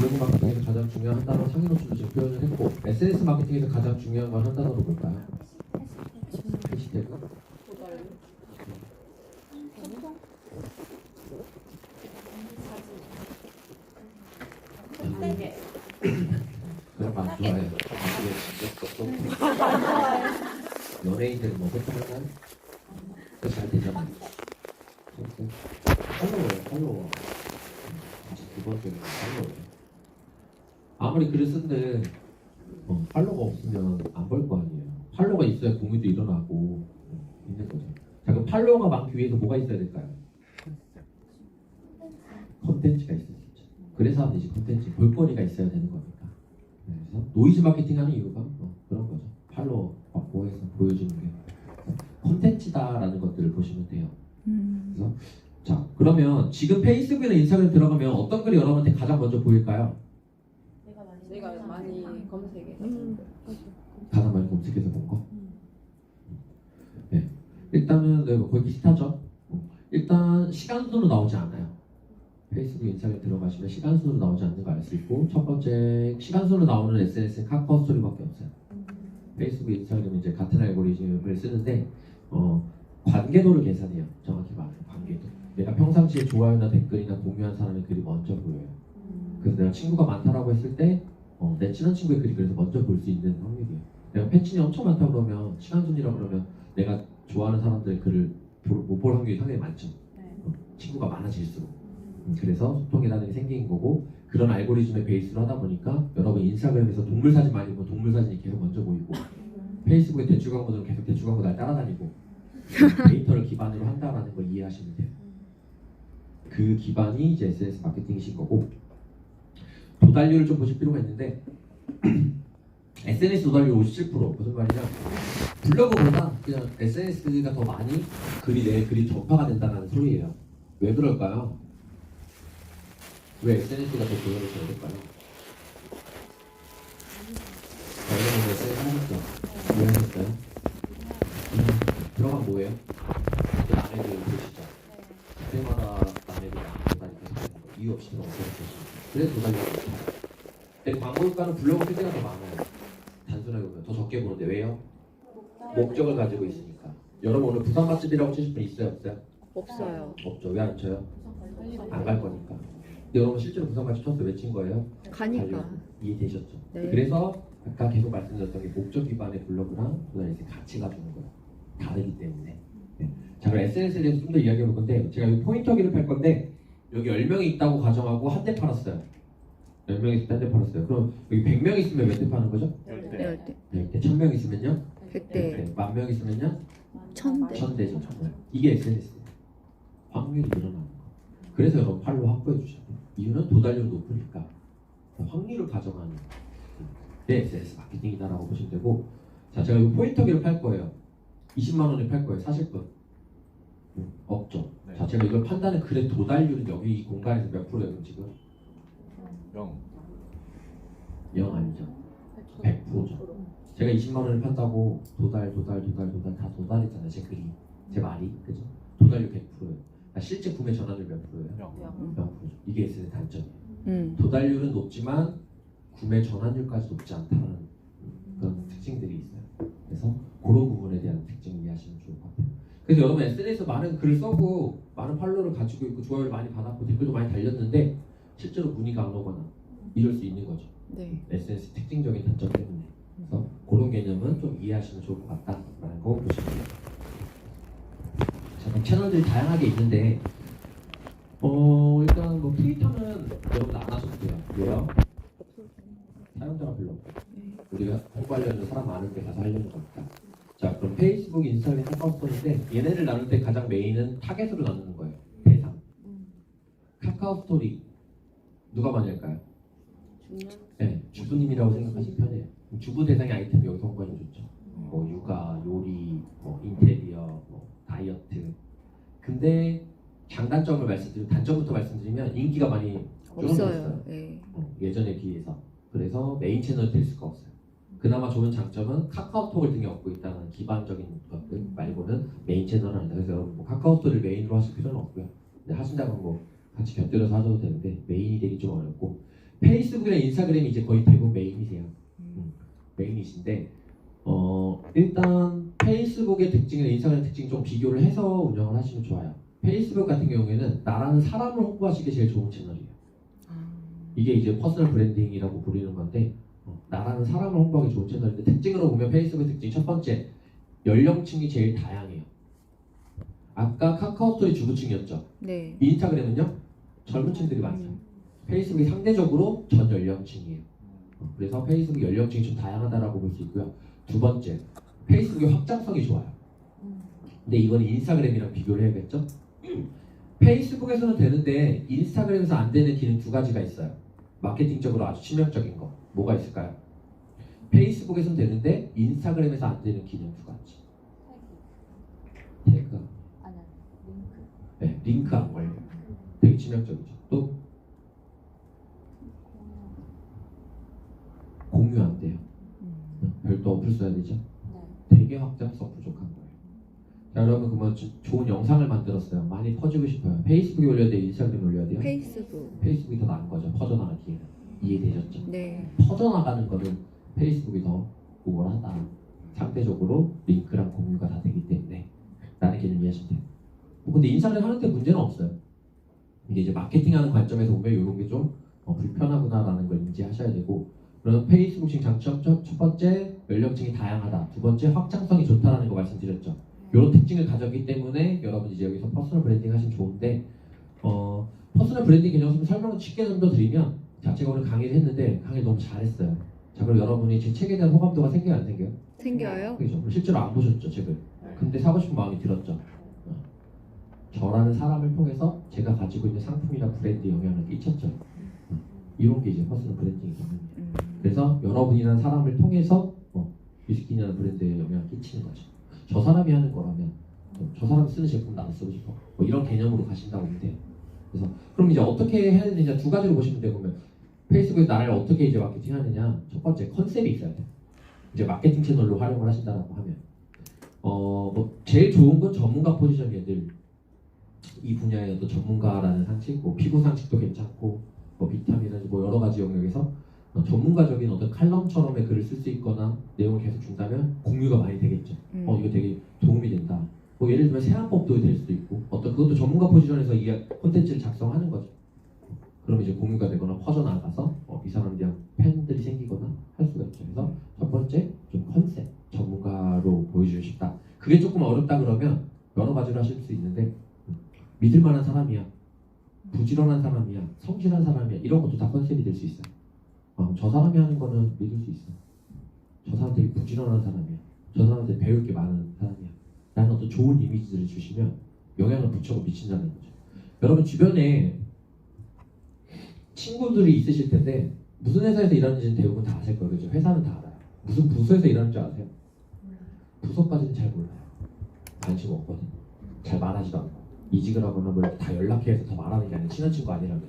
블로그 마케팅에서 가장 중요한 한 단어 상위 노출도 지금 표현을 했고 SNS 마케팅에서 가장 중요한 건 한 단어로 볼까요? 해시태그? 그런 거 안 좋아해요. 연예인들 뭐 소통하나요? 잘 되잖아요. 팔로워. 기본적인 팔로워. 아무리 글을 쓴데 팔로워가 없으면 안 볼 거 아니에요. 팔로워가 있어야 공유도 일어나고 있는 거죠. 자, 그럼 팔로워가 많기 위해서 뭐가 있어야 될까요? 콘텐츠가 있어야 되죠. 그래서 하듯이 콘텐츠, 볼거리가 있어야 되는 거니까. 그래서 노이즈 마케팅하는 이유가 그런 거죠. 팔로워 확보해서 보여주는 게 콘텐츠다라는 것들을 보시면 돼요. 그래서 자, 그러면 지금 페이스북이나 인스타그램 들어가면 어떤 글이 여러분한테 가장 먼저 보일까요? 내가 많이 검색해서 가장 많이 검색해서 본 거? 네. 일단은 거의 비슷하죠? 일단 시간 순으로 나오지 않아요. 페이스북, 인스타그램 들어가시면 시간 순으로 나오지 않는 거 알 수 있고, 첫 번째 시간 순으로 나오는 SNS는 카카오 스토리밖에 없어요. 페이스북, 인스타그램은 이제 같은 알고리즘을 쓰는데 관계도를 계산해요. 정확히 말하면 관계도. 내가 평상시에 좋아요나 댓글이나 공유한 사람의 글이 먼저 보여요. 그래서 내가 친구가 많다라고 했을 때 내 친한 친구의 글이 그래서 먼저 볼 수 있는 확률이에요. 내가 팬층이 엄청 많다 그러면 시간순이라고 그러면 내가 좋아하는 사람들의 글을 못 볼 확률이 상당히 많죠. 친구가 많아질수록. 그래서 소통이라는 게 생긴 거고, 그런 알고리즘의 베이스로 하다 보니까 여러분 인스타그램에서 동물 사진 많이 보면 동물 사진이 계속 먼저 보이고, 페이스북에 대출 광고들은 계속 대출 광고 날 따라다니고, 데이터를 기반으로 한다라는 걸 이해하시면 돼요. 그 기반이 이제 SNS 마케팅이신 거고, 도달률을 좀 보실 필요가 있는데 SNS 도달률 57%. 무슨 말이냐? 블로그보다 그냥 SNS가 더 많이 내 글이 전파가 된다는 소리예요. 왜 그럴까요? 왜 SNS가 더 도달을 줘야 될까요? 여러분 SNS 하셨죠? 왜 하셨어요? 들어간 뭐예요? 남의 글을 보시죠. 그때마다 남의 글이 도달이 계속 되는 거. 이유 없이 들어가서 그래서 도달이 좋다. 근데 광고 효과는 블로그 표지가 더 많아요. 단순하게 보면 더 적게 보는데 왜요? 목적을 가지고 있으니까. 여러분 오늘 부산 맛집이라고 치실 분 있어요? 없어요? 없어요. 없죠. 왜 안 쳐요? 안 갈 거니까. 근데 여러분 실제로 부산 맛집 쳤어요. 왜 친 거예요? 가니까. 이해되셨죠? 네. 그래서 아까 계속 말씀드렸던 게 목적 기반의 블로그랑 그다음에 가치가 주는 거예요. 다르기 때문에. 네. 자, 그럼 SNS에 대해서 좀 더 이야기해 볼 건데, 제가 여기 포인터기를 팔 건데 여기 10명이 있다고 가정하고 한 대 팔았어요. 10명이 있을 때 한 대 팔았어요. 그럼 여기 100명 있으면 몇 대 파는 거죠? 10대. 100대. 1000명 있으면요? 100대. 10,000명 있으면요? 1000대. 1000대죠. 1000대. 이게 SNS예요. 확률이 늘어나는 거. 그래서 여러분 팔로우 확보해 주셔야 돼요. 이유는 도달률이 높으니까. 확률을 가정하는 게 SNS 마케팅이다라고 보시면 되고, 자, 제가 이 포인터기를 팔 거예요. 20만 원에 팔 거예요. 사실 분? 없죠. 네. 자, 제가 이걸 판단한 글의 도달률은 여기 이 공간에서 몇 프로예요, 지금? 0 아니죠. 100%죠. 제가 20만 원을 판다고 도달 다 도달했잖아요. 제 글이, 제 말이, 그죠? 도달률 100%예요. 실제 구매 전환율 몇 프로예요? 0%죠. 이게 SNS 단점이에요. 도달률은 높지만 구매 전환율까지 높지 않다는 그런 특징들이 있어요. 그래서 그런 부분에 대한 특징을 이해하시면 좋을 것 같아요. 그래서 여러분 SNS에서 많은 글을 써고 많은 팔로워를 가지고 있고 좋아요를 많이 받았고 댓글도 많이 달렸는데 실제로 문의가 안 오거나 이럴 수 있는 거죠. 네. SNS 특징적인 단점 때문에. 그래서 그런 개념은 좀 이해하시면 좋을 것 같다라는 거 보시면 돼요. 자, 그럼 채널들이 다양하게 있는데 일단 뭐 트위터는 여러분 안 하셔도 돼요. 왜요? 사용자가 별로 없고 우리가 홍보하려는 사람 많은 데 가서 하려는 거니까. 자, 그럼 페이스북, 인스타그램, 카카오스토리인데 얘네를 나눌 때 가장 메인은 타겟으로 나누는 거예요. 대상. 카카오스토리 누가 많이 할까요? 네, 주부님이라고 생각하시면 편해요. 주부 대상의 아이템이 여기서 홍보하면 좋죠. 뭐 육아, 요리, 뭐 인테리어, 뭐 다이어트. 근데 장단점을 말씀드리면, 단점부터 말씀드리면 인기가 많이 줄어들었어요. 없어요. 네. 예전에 비해서. 그래서 메인 채널이 될 수가 없어요. 그나마 좋은 장점은 카카오톡을 등에 업고 있다는 기반적인 것들 말고는 메인 채널은 아니다. 그래서 여러분 뭐 카카오톡을 메인으로 하실 필요는 없고요. 근데 하신다면 뭐 같이 곁들여서 하셔도 되는데 메인이 되기 좀 어렵고, 페이스북이나 인스타그램이 이제 거의 대부분 메인이세요. 메인이신데 일단 페이스북의 특징이나 인스타그램 특징 좀 비교를 해서 운영을 하시면 좋아요. 페이스북 같은 경우에는 나라는 사람을 홍보하시기 제일 좋은 채널이에요. 이게 이제 퍼스널 브랜딩이라고 부르는 건데 나라는 사람을 홍보하기 좋은 채널인데 특징으로 보면 페이스북의 특징 첫 번째 연령층이 제일 다양해요. 아까 카카오스토리 주부층이었죠. 네. 인스타그램은요 젊은 층들이 많죠. 페이스북이 상대적으로 전 연령층이에요. 그래서 페이스북 연령층이 좀 다양하다라고 볼 수 있고요. 두 번째, 페이스북의 확장성이 좋아요. 근데 이건 인스타그램이랑 비교를 해야겠죠? 페이스북에서는 되는데 인스타그램에서 안 되는 기능 두 가지가 있어요. 마케팅적으로 아주 치명적인 거. 뭐가 있을까요? 페이스북에서는 되는데 인스타그램에서 안 되는 기능 두 가지. 태그. 아니 링크. 네, 링크 안 걸려요. 되게 치명적이죠. 또 공유 안 돼요. 별도 어플 써야 되죠. 네. 되게 확장성 부족한 거예요. 자, 여러분 그러면 좋은 영상을 만들었어요. 많이 퍼주고 싶어요. 페이스북에 올려야 돼요? 인스타그램에 올려야 돼요? 페이스북. 페이스북이 더 나은 거죠. 퍼져나가기에는. 이해되셨죠? 네. 퍼져나가는 거는 페이스북이 더 우월하다. 상대적으로 링크랑 공유가 다 되기 때문에 라는 개념 이해하시면 돼요. 근데 인스타그램 하는데 문제는 없어요. 근데 이제 마케팅하는 관점에서 보면 이런 게 좀 불편하구나라는 걸 인지하셔야 되고, 그럼 페이스북 장점 첫 번째 연령층이 다양하다. 두 번째 확장성이 좋다라는 거 말씀드렸죠. 이런 특징을 가졌기 때문에 여러분 이제 여기서 퍼스널 브랜딩 하시면 좋은데 퍼스널 브랜딩 개념 설명을 쉽게 좀 더 드리면 자, 제가 오늘 강의를 했는데 강의 너무 잘했어요. 자, 그럼 여러분이 제 책에 대한 호감도가 생겨요 안 생겨요? 생겨요? 그죠? 실제로 안 보셨죠 책을. 근데 사고 싶은 마음이 들었죠. 저라는 사람을 통해서 제가 가지고 있는 상품이나 브랜드 영향을 끼쳤죠. 이런 게 이제 퍼스널 브랜딩이거든요. 그래서 여러분이라는 사람을 통해서 위스키라는 브랜드에 영향을 끼치는 거죠. 저 사람이 하는 거라면 저 사람이 쓰는 제품 나도 쓰고 싶어. 뭐 이런 개념으로 가신다고 보면 돼요. 그래서 그럼 이제 어떻게 해야 되느냐 두 가지로 보시면 되고, 보면 페이스북에서 나를 어떻게 이제 마케팅하느냐 첫 번째 컨셉이 있어야 돼요. 이제 마케팅 채널로 활용을 하신다라고 하면 뭐 제일 좋은 건 전문가 포지션 애들, 이 분야의 어떤 전문가라는 상식, 뭐 피부 상식도 괜찮고 뭐 비타민이나 뭐 여러 가지 영역에서 전문가적인 어떤 칼럼처럼의 글을 쓸 수 있거나 내용을 계속 준다면 공유가 많이 되겠죠. 이거 되게 도움이 된다. 뭐 예를 들면 세안법도 될 수도 있고 그것도 전문가 포지션에서 이 콘텐츠를 작성하는 거죠. 그럼 이제 공유가 되거나 퍼져나가서 이 사람들이랑 팬들이 생기거나 할 수가 있죠. 그래서 첫 번째 좀 컨셉, 전문가로 보여주고 싶다. 그게 조금 어렵다 그러면 여러 가지로 하실 수 있는데 믿을 만한 사람이야, 부지런한 사람이야, 성실한 사람이야, 이런 것도 다 컨셉이 될 수 있어요. 저 사람이 하는 거는 믿을 수 있어. 저 사람 되게 부지런한 사람이야. 저 사람한테 배울 게 많은 사람이야. 라는 어떤 좋은 이미지들을 주시면 영향을 무척 미친다는 거죠. 여러분 주변에 친구들이 있으실 텐데 무슨 회사에서 일하는지는 대부분 다 아실 거예요. 그죠? 회사는 다 알아요. 무슨 부서에서 일하는 줄 아세요? 부서까지는 잘 몰라요. 관심 없거든. 잘 말하지도 않고. 이직을 하거나 뭐 이렇게 다 연락해서 더 말하는 게 아니라 친한 친구 아니라면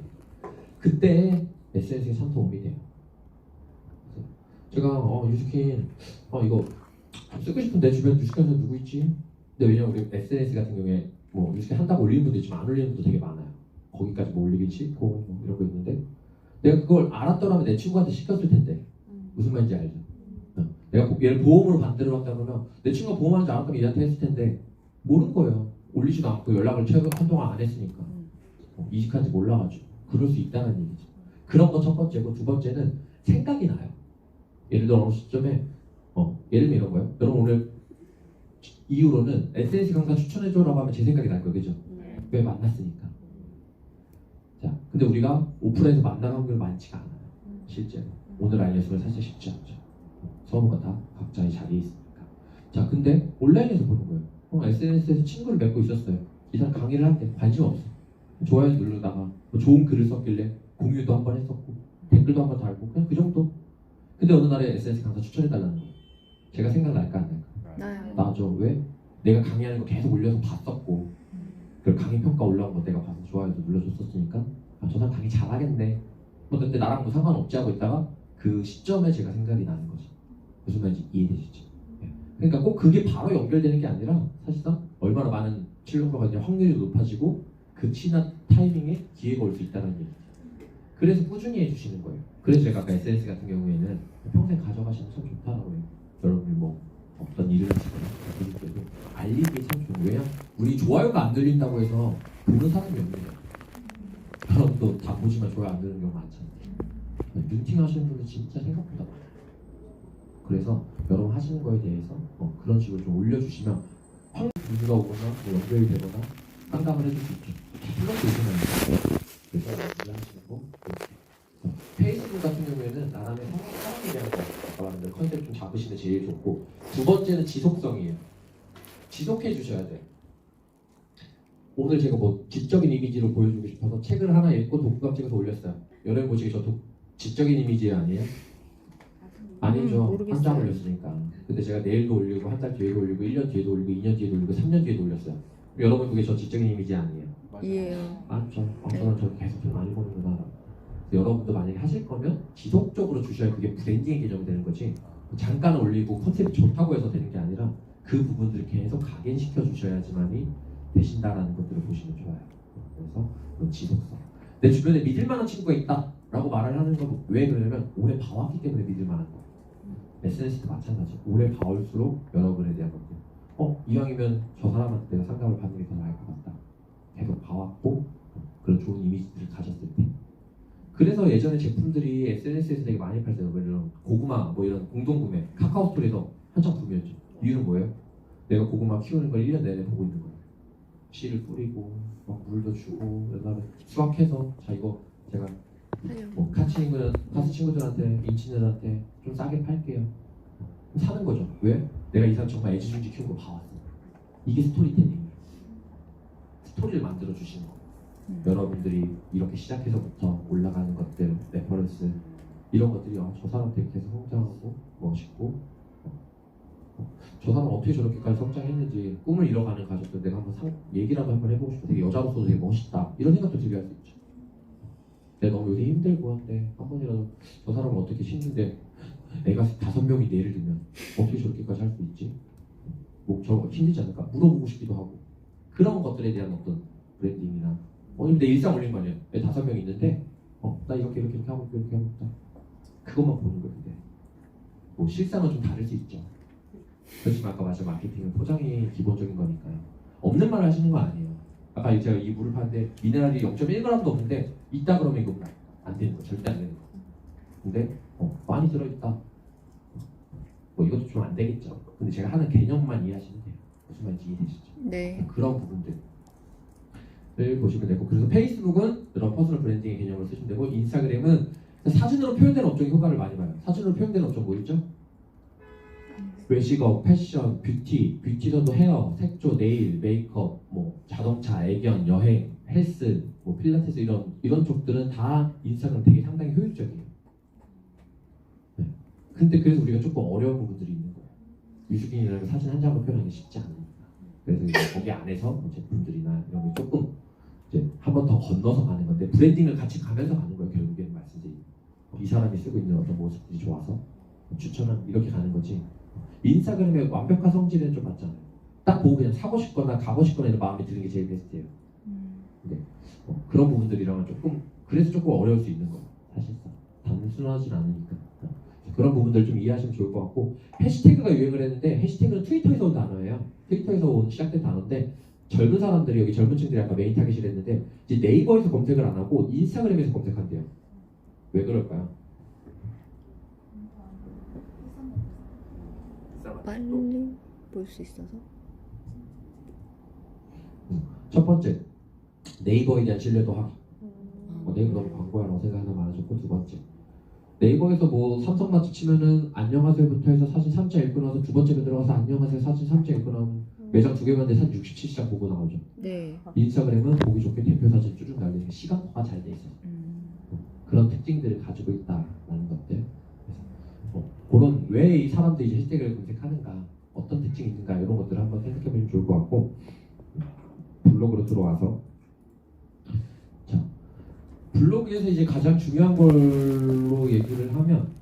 그때 SNS가 참 도움이 돼요. 제가 유스킨 이거 쓰고 싶은데 주변 유스킨 회사 누구 있지? 근데 왜냐면 우리 SNS 같은 경우에 뭐 유스킨 한다고 올리는 분도 있지만 안 올리는 분도 되게 많아요. 거기까지 뭐 올리기 싫고 뭐 이런 거 있는데 내가 그걸 알았더라면 내 친구한테 시켰을 텐데 무슨 말인지 알죠? 내가 얘를 보험으로 반대로 한다 그러면 내 친구가 보험하는지 알았다면 얘한테 했을 텐데 모르는 거예요. 올리지도 않고 연락을 최근 한동안 안 했으니까 이직한지 몰라가지고 그럴 수 있다는 얘기죠. 그런 거 첫 번째고, 두 번째는 생각이 나요. 예를 들어 어느 시점에 예를 들면 이런 거예요. 여러분 오늘 이후로는 SNS 강사 추천해줘라고 하면 제 생각이 날 거예요. 그죠? 왜 만났으니까. 자, 근데 우리가 오프라인에서 만날 확률이 많지가 않아요. 실제로 오늘 알려주면 사실 쉽지 않죠. 서로가 다 각자의 자리에 있으니까. 자, 근데 온라인에서 보는 거예요. SNS에서 친구를 맺고 있었어요. 이 사람 강의를 하는데 관심 없어. 좋아요 누르다가 뭐 좋은 글을 썼길래 공유도 한번 했었고 댓글도 한번 달고 그냥 그 정도. 근데 어느 날에 SNS 강사 추천해달라는 거예요. 제가 생각날까 안 날까? 나요. 나죠. 왜? 내가 강의하는 거 계속 올려서 봤었고 그 강의 평가 올라온 거 내가 봐서 좋아요도 눌러줬었으니까 저 사람 강의 잘하겠네. 뭐 근데 나랑 뭐 상관없지 하고 있다가 그 시점에 제가 생각이 나는 거죠. 무슨 말인지 이해되시죠? 그러니까 꼭 그게 바로 연결되는 게 아니라 사실상 얼마나 많은 출력으로 가냐 확률이 높아지고 그 친한 타이밍에 기회가 올 수 있다는 얘기죠. 그래서 꾸준히 해주시는 거예요. 그래서 제가 아까 SNS 같은 경우에는 평생 가져가시면 참 좋다라고 해요. 여러분이 뭐 어떤 일을 하시거나 그럴 때도 알리기 참 좋은 거예요. 왜냐면 우리 좋아요가 안 들린다고 해서 보는 사람이 없네요. 여러분도 다 보지만 좋아요 안 되는 경우 많잖아요. 눈팅 하시는 분들 진짜 생각보다 많아요. 그래서 여러분 하시는 거에 대해서 그런 식으로 좀 올려주시면 확 문의가 오거나 뭐 연결이 되거나 상담을 해줄 수 있죠. 생각도 있으면 그래서 이해하시는 거. 페이스북 같은 경우에는 나름의 사람에 대한 거 아까 말한 컨셉 좀 잡으시는 게 제일 좋고, 두 번째는 지속성이에요. 지속해 주셔야 돼. 오늘 제가 뭐 지적인 이미지로 보여주고 싶어서 책을 하나 읽고 독후감 찍어서 올렸어요. 여러분 보시기에 저 지적인 이미지 아니에요? 아니죠. 모르겠어요. 한 장 올렸으니까. 근데 제가 내일도 올리고 한 달 뒤에도 올리고 1년 뒤에도 올리고 2년 뒤에도 올리고 3년 뒤에도 올렸어요. 여러분 그게 저 지적인 이미지 아니에요? 이해요. 맞죠. 저는 저 계속 좀 많이 보는구나. 여러분도 만약에 하실 거면 지속적으로 주셔야 그게 브랜딩의 개념이 되는 거지. 잠깐 올리고 컨셉이 좋다고 해서 되는 게 아니라 그 부분들을 계속 각인시켜 주셔야지만이 되신다라는 것들을 보시면 좋아요. 그래서 지속성. 내 주변에 믿을 만한 친구가 있다라고 말을 하는 건 왜 그러냐면 오래 봐왔기 때문에 믿을 만한 거예요. SNS도 마찬가지. 오래 봐올수록 여러분에 대한 것들. 이왕이면 저 사람한테 내가 상담을 받는 게 더 나을 것 같다. 계속 봐왔고 그런 좋은 이미지들을 가졌을 때. 그래서 예전에 제품들이 SNS에서 되게 많이 팔잖아요. 뭐 이런 고구마, 뭐 이런 공동구매, 카카오 스토리에서 한창 붐이었죠. 이유는 뭐예요? 내가 고구마 키우는 걸 1년 내내 보고 있는 거예요. 씨를 뿌리고, 막 물도 주고, 그다음에 수확해서, 자 이거 제가 뭐 카스 친구들한테, 인친들한테 좀 싸게 팔게요. 사는 거죠. 왜? 내가 이 사람 정말 애지중지 키운 거 봐왔어. 이게 스토리텔링이에요. 스토리를 만들어 주시는 거. 여러분들이 이렇게 시작해서부터 올라가는 것들, 레퍼런스 이런 것들이 저 사람 되게 계속 성장하고 멋있고 저 사람 어떻게 저렇게까지 성장했는지 꿈을 이뤄가는 가족들 내가 한번 얘기라도 한번 해보고 싶어. 되게 여자로서도 되게 멋있다 이런 생각도 들게 할 수 있죠. 내가 너무 요새 힘들고 한데 한 번이라도 저 사람은 어떻게 힘든데 애가 5명이 예를 들면 어떻게 저렇게까지 할 수 있지? 뭐 저 힘들지 않을까? 물어보고 싶기도 하고 그런 것들에 대한 어떤 브랜딩이나 내 일상 올린 거 아니에요. 애 5명 있는데 나 이렇게 하고 이렇게 하고 있다. 그것만 보는 거예요. 근데 뭐 실상은 좀 다를 수 있죠. 그렇지만 아까 말씀 마케팅은 포장이 기본적인 거니까요. 없는 말을 하시는 거 아니에요. 아까 제가 이 물을 파는데 미네랄이 0.1g도 없는데 있다 그러면 이거 안 되는 거. 절대 안 되는 거. 근데 많이 들어있다. 뭐 이것도 좀 안 되겠죠. 근데 제가 하는 개념만 이해하시면 돼요. 무슨 말인지 이해되시죠? 네. 그런 부분들을 보시면 되고, 그래서 페이스북은 이런 퍼스널 브랜딩의 개념을 쓰시면 되고, 인스타그램은 사진으로 표현되는 업종이 효과를 많이 봐요. 사진으로 표현되는 업종 뭐 있죠? 외식업, 패션, 뷰티도 헤어, 색조, 네일, 메이크업, 뭐 자동차, 애견, 여행, 헬스, 뭐 필라테스 이런 쪽들은 다 인스타그램 되게 상당히 효율적이에요. 네. 근데 그래서 우리가 조금 어려운 부분들이 있는 거예요. 유수빈이라는 사진 한 장으로 표현하기 쉽지 않으니까. 그래서 이제 거기 안에서 뭐 제품들이나 이런 게 조금 이제 한 번 더 건너서 가는 건데 브랜딩을 같이 가면서 가는 거예요. 결국에는 말씀드린 이 사람이 쓰고 있는 어떤 모습들이 좋아서 추천은 이렇게 가는 거지. 인스타그램의 완벽한 성질은 좀 맞잖아요. 딱 보고 그냥 사고 싶거나 가고 싶거나 이런 마음이 드는 게 제일 베스트예요. 근데 그런 부분들이랑은 그래서 조금 어려울 수 있는 거예요. 사실상 단순하진 않으니까. 그런 부분들 좀 이해하시면 좋을 것 같고, 해시태그가 유행을 했는데 해시태그는 트위터에서 온 단어예요. 트위터에서 시작된 단어인데 젊은 사람들이 여기 젊은 층들이 아까 메인 타깃을 했는데 이제 네이버에서 검색을 안 하고 인스타그램에서 검색한대요. 왜 그럴까요? 빨리 볼 수 있어서. 첫 번째, 네이버에 대한 신뢰도 하기. 네이버 너무 광고야라고 생각하는 많아졌고, 두 번째, 네이버에서 뭐 삼성마트 치면은 안녕하세요부터 해서 사진 3장 읽고 나서 두 번째로 들어가서 안녕하세요 사진 3장 읽고 나면 매장 2개만 돼 사진 67장 보고 나오죠. 네. 인스타그램은 보기 좋게 대표 사진 쭉 달리는 시각화가 잘 돼 있어서 그런 특징들을 가지고 있다라는 것들. 그래서 그런 왜 이 사람들이 이제 해시태그를 검색하는가, 어떤 특징이 있는가 이런 것들을 한번 생각해보면 좋을 것 같고, 블로그로 들어와서 블로그에서 이제 가장 중요한 걸로 얘기를 하면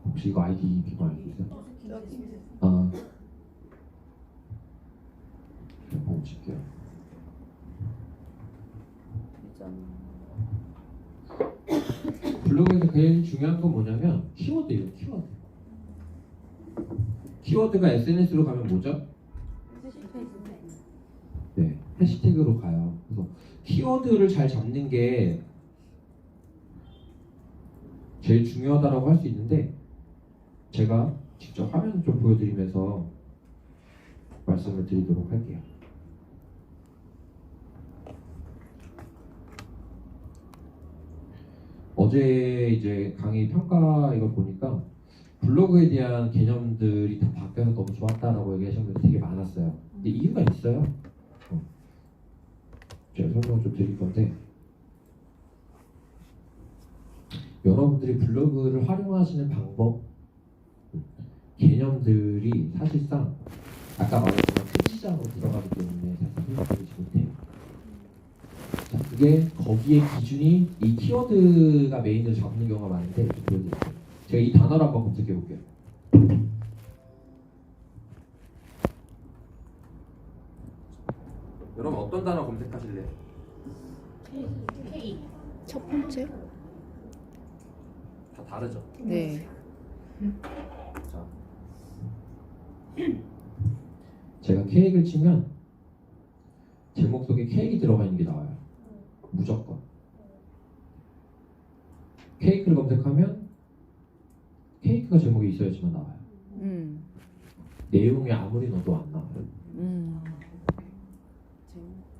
혹시 이거 아이디 깊이만 알 수 있어요? 아, 멈출게요. 블로그에서 제일 중요한 건 뭐냐면 키워드예요. 키워드. 키워드가 SNS로 가면 뭐죠? 네, 해시태그로 가요. 그래서 키워드를 잘 잡는 게 제일 중요하다고 할 수 있는데 제가 직접 화면을 좀 보여드리면서 말씀을 드리도록 할게요. 어제 이제 강의 평가 이걸 보니까 블로그에 대한 개념들이 다 바뀌어서 너무 좋았다라고 얘기하시는 분들이 되게 많았어요. 근데 이유가 있어요. 제가 설명을 좀 드릴 건데 여러분들이 블로그를 활용하시는 방법, 개념들이 사실상 아까 말했지만 큰 시장으로 들어가기 때문에 사실 효율적이지 못해요. 자, 그게 거기에 기준이 이 키워드가 메인으로 잡는 경우가 많은데 좀 보여드릴게요. 제가 이 단어를 한번 검색해 볼게요. 여러분 어떤 단어 검색하실래요? K. 첫 번째? 다 다르죠? 네. 자, 제가 케이크를 치면 제목 속에 케이크 들어가 있는 게 나와요. 무조건. 케이크를 검색하면 케이크가 제목에 있어야지만 나와요. 내용이 아무리 넣어도 안 나와요.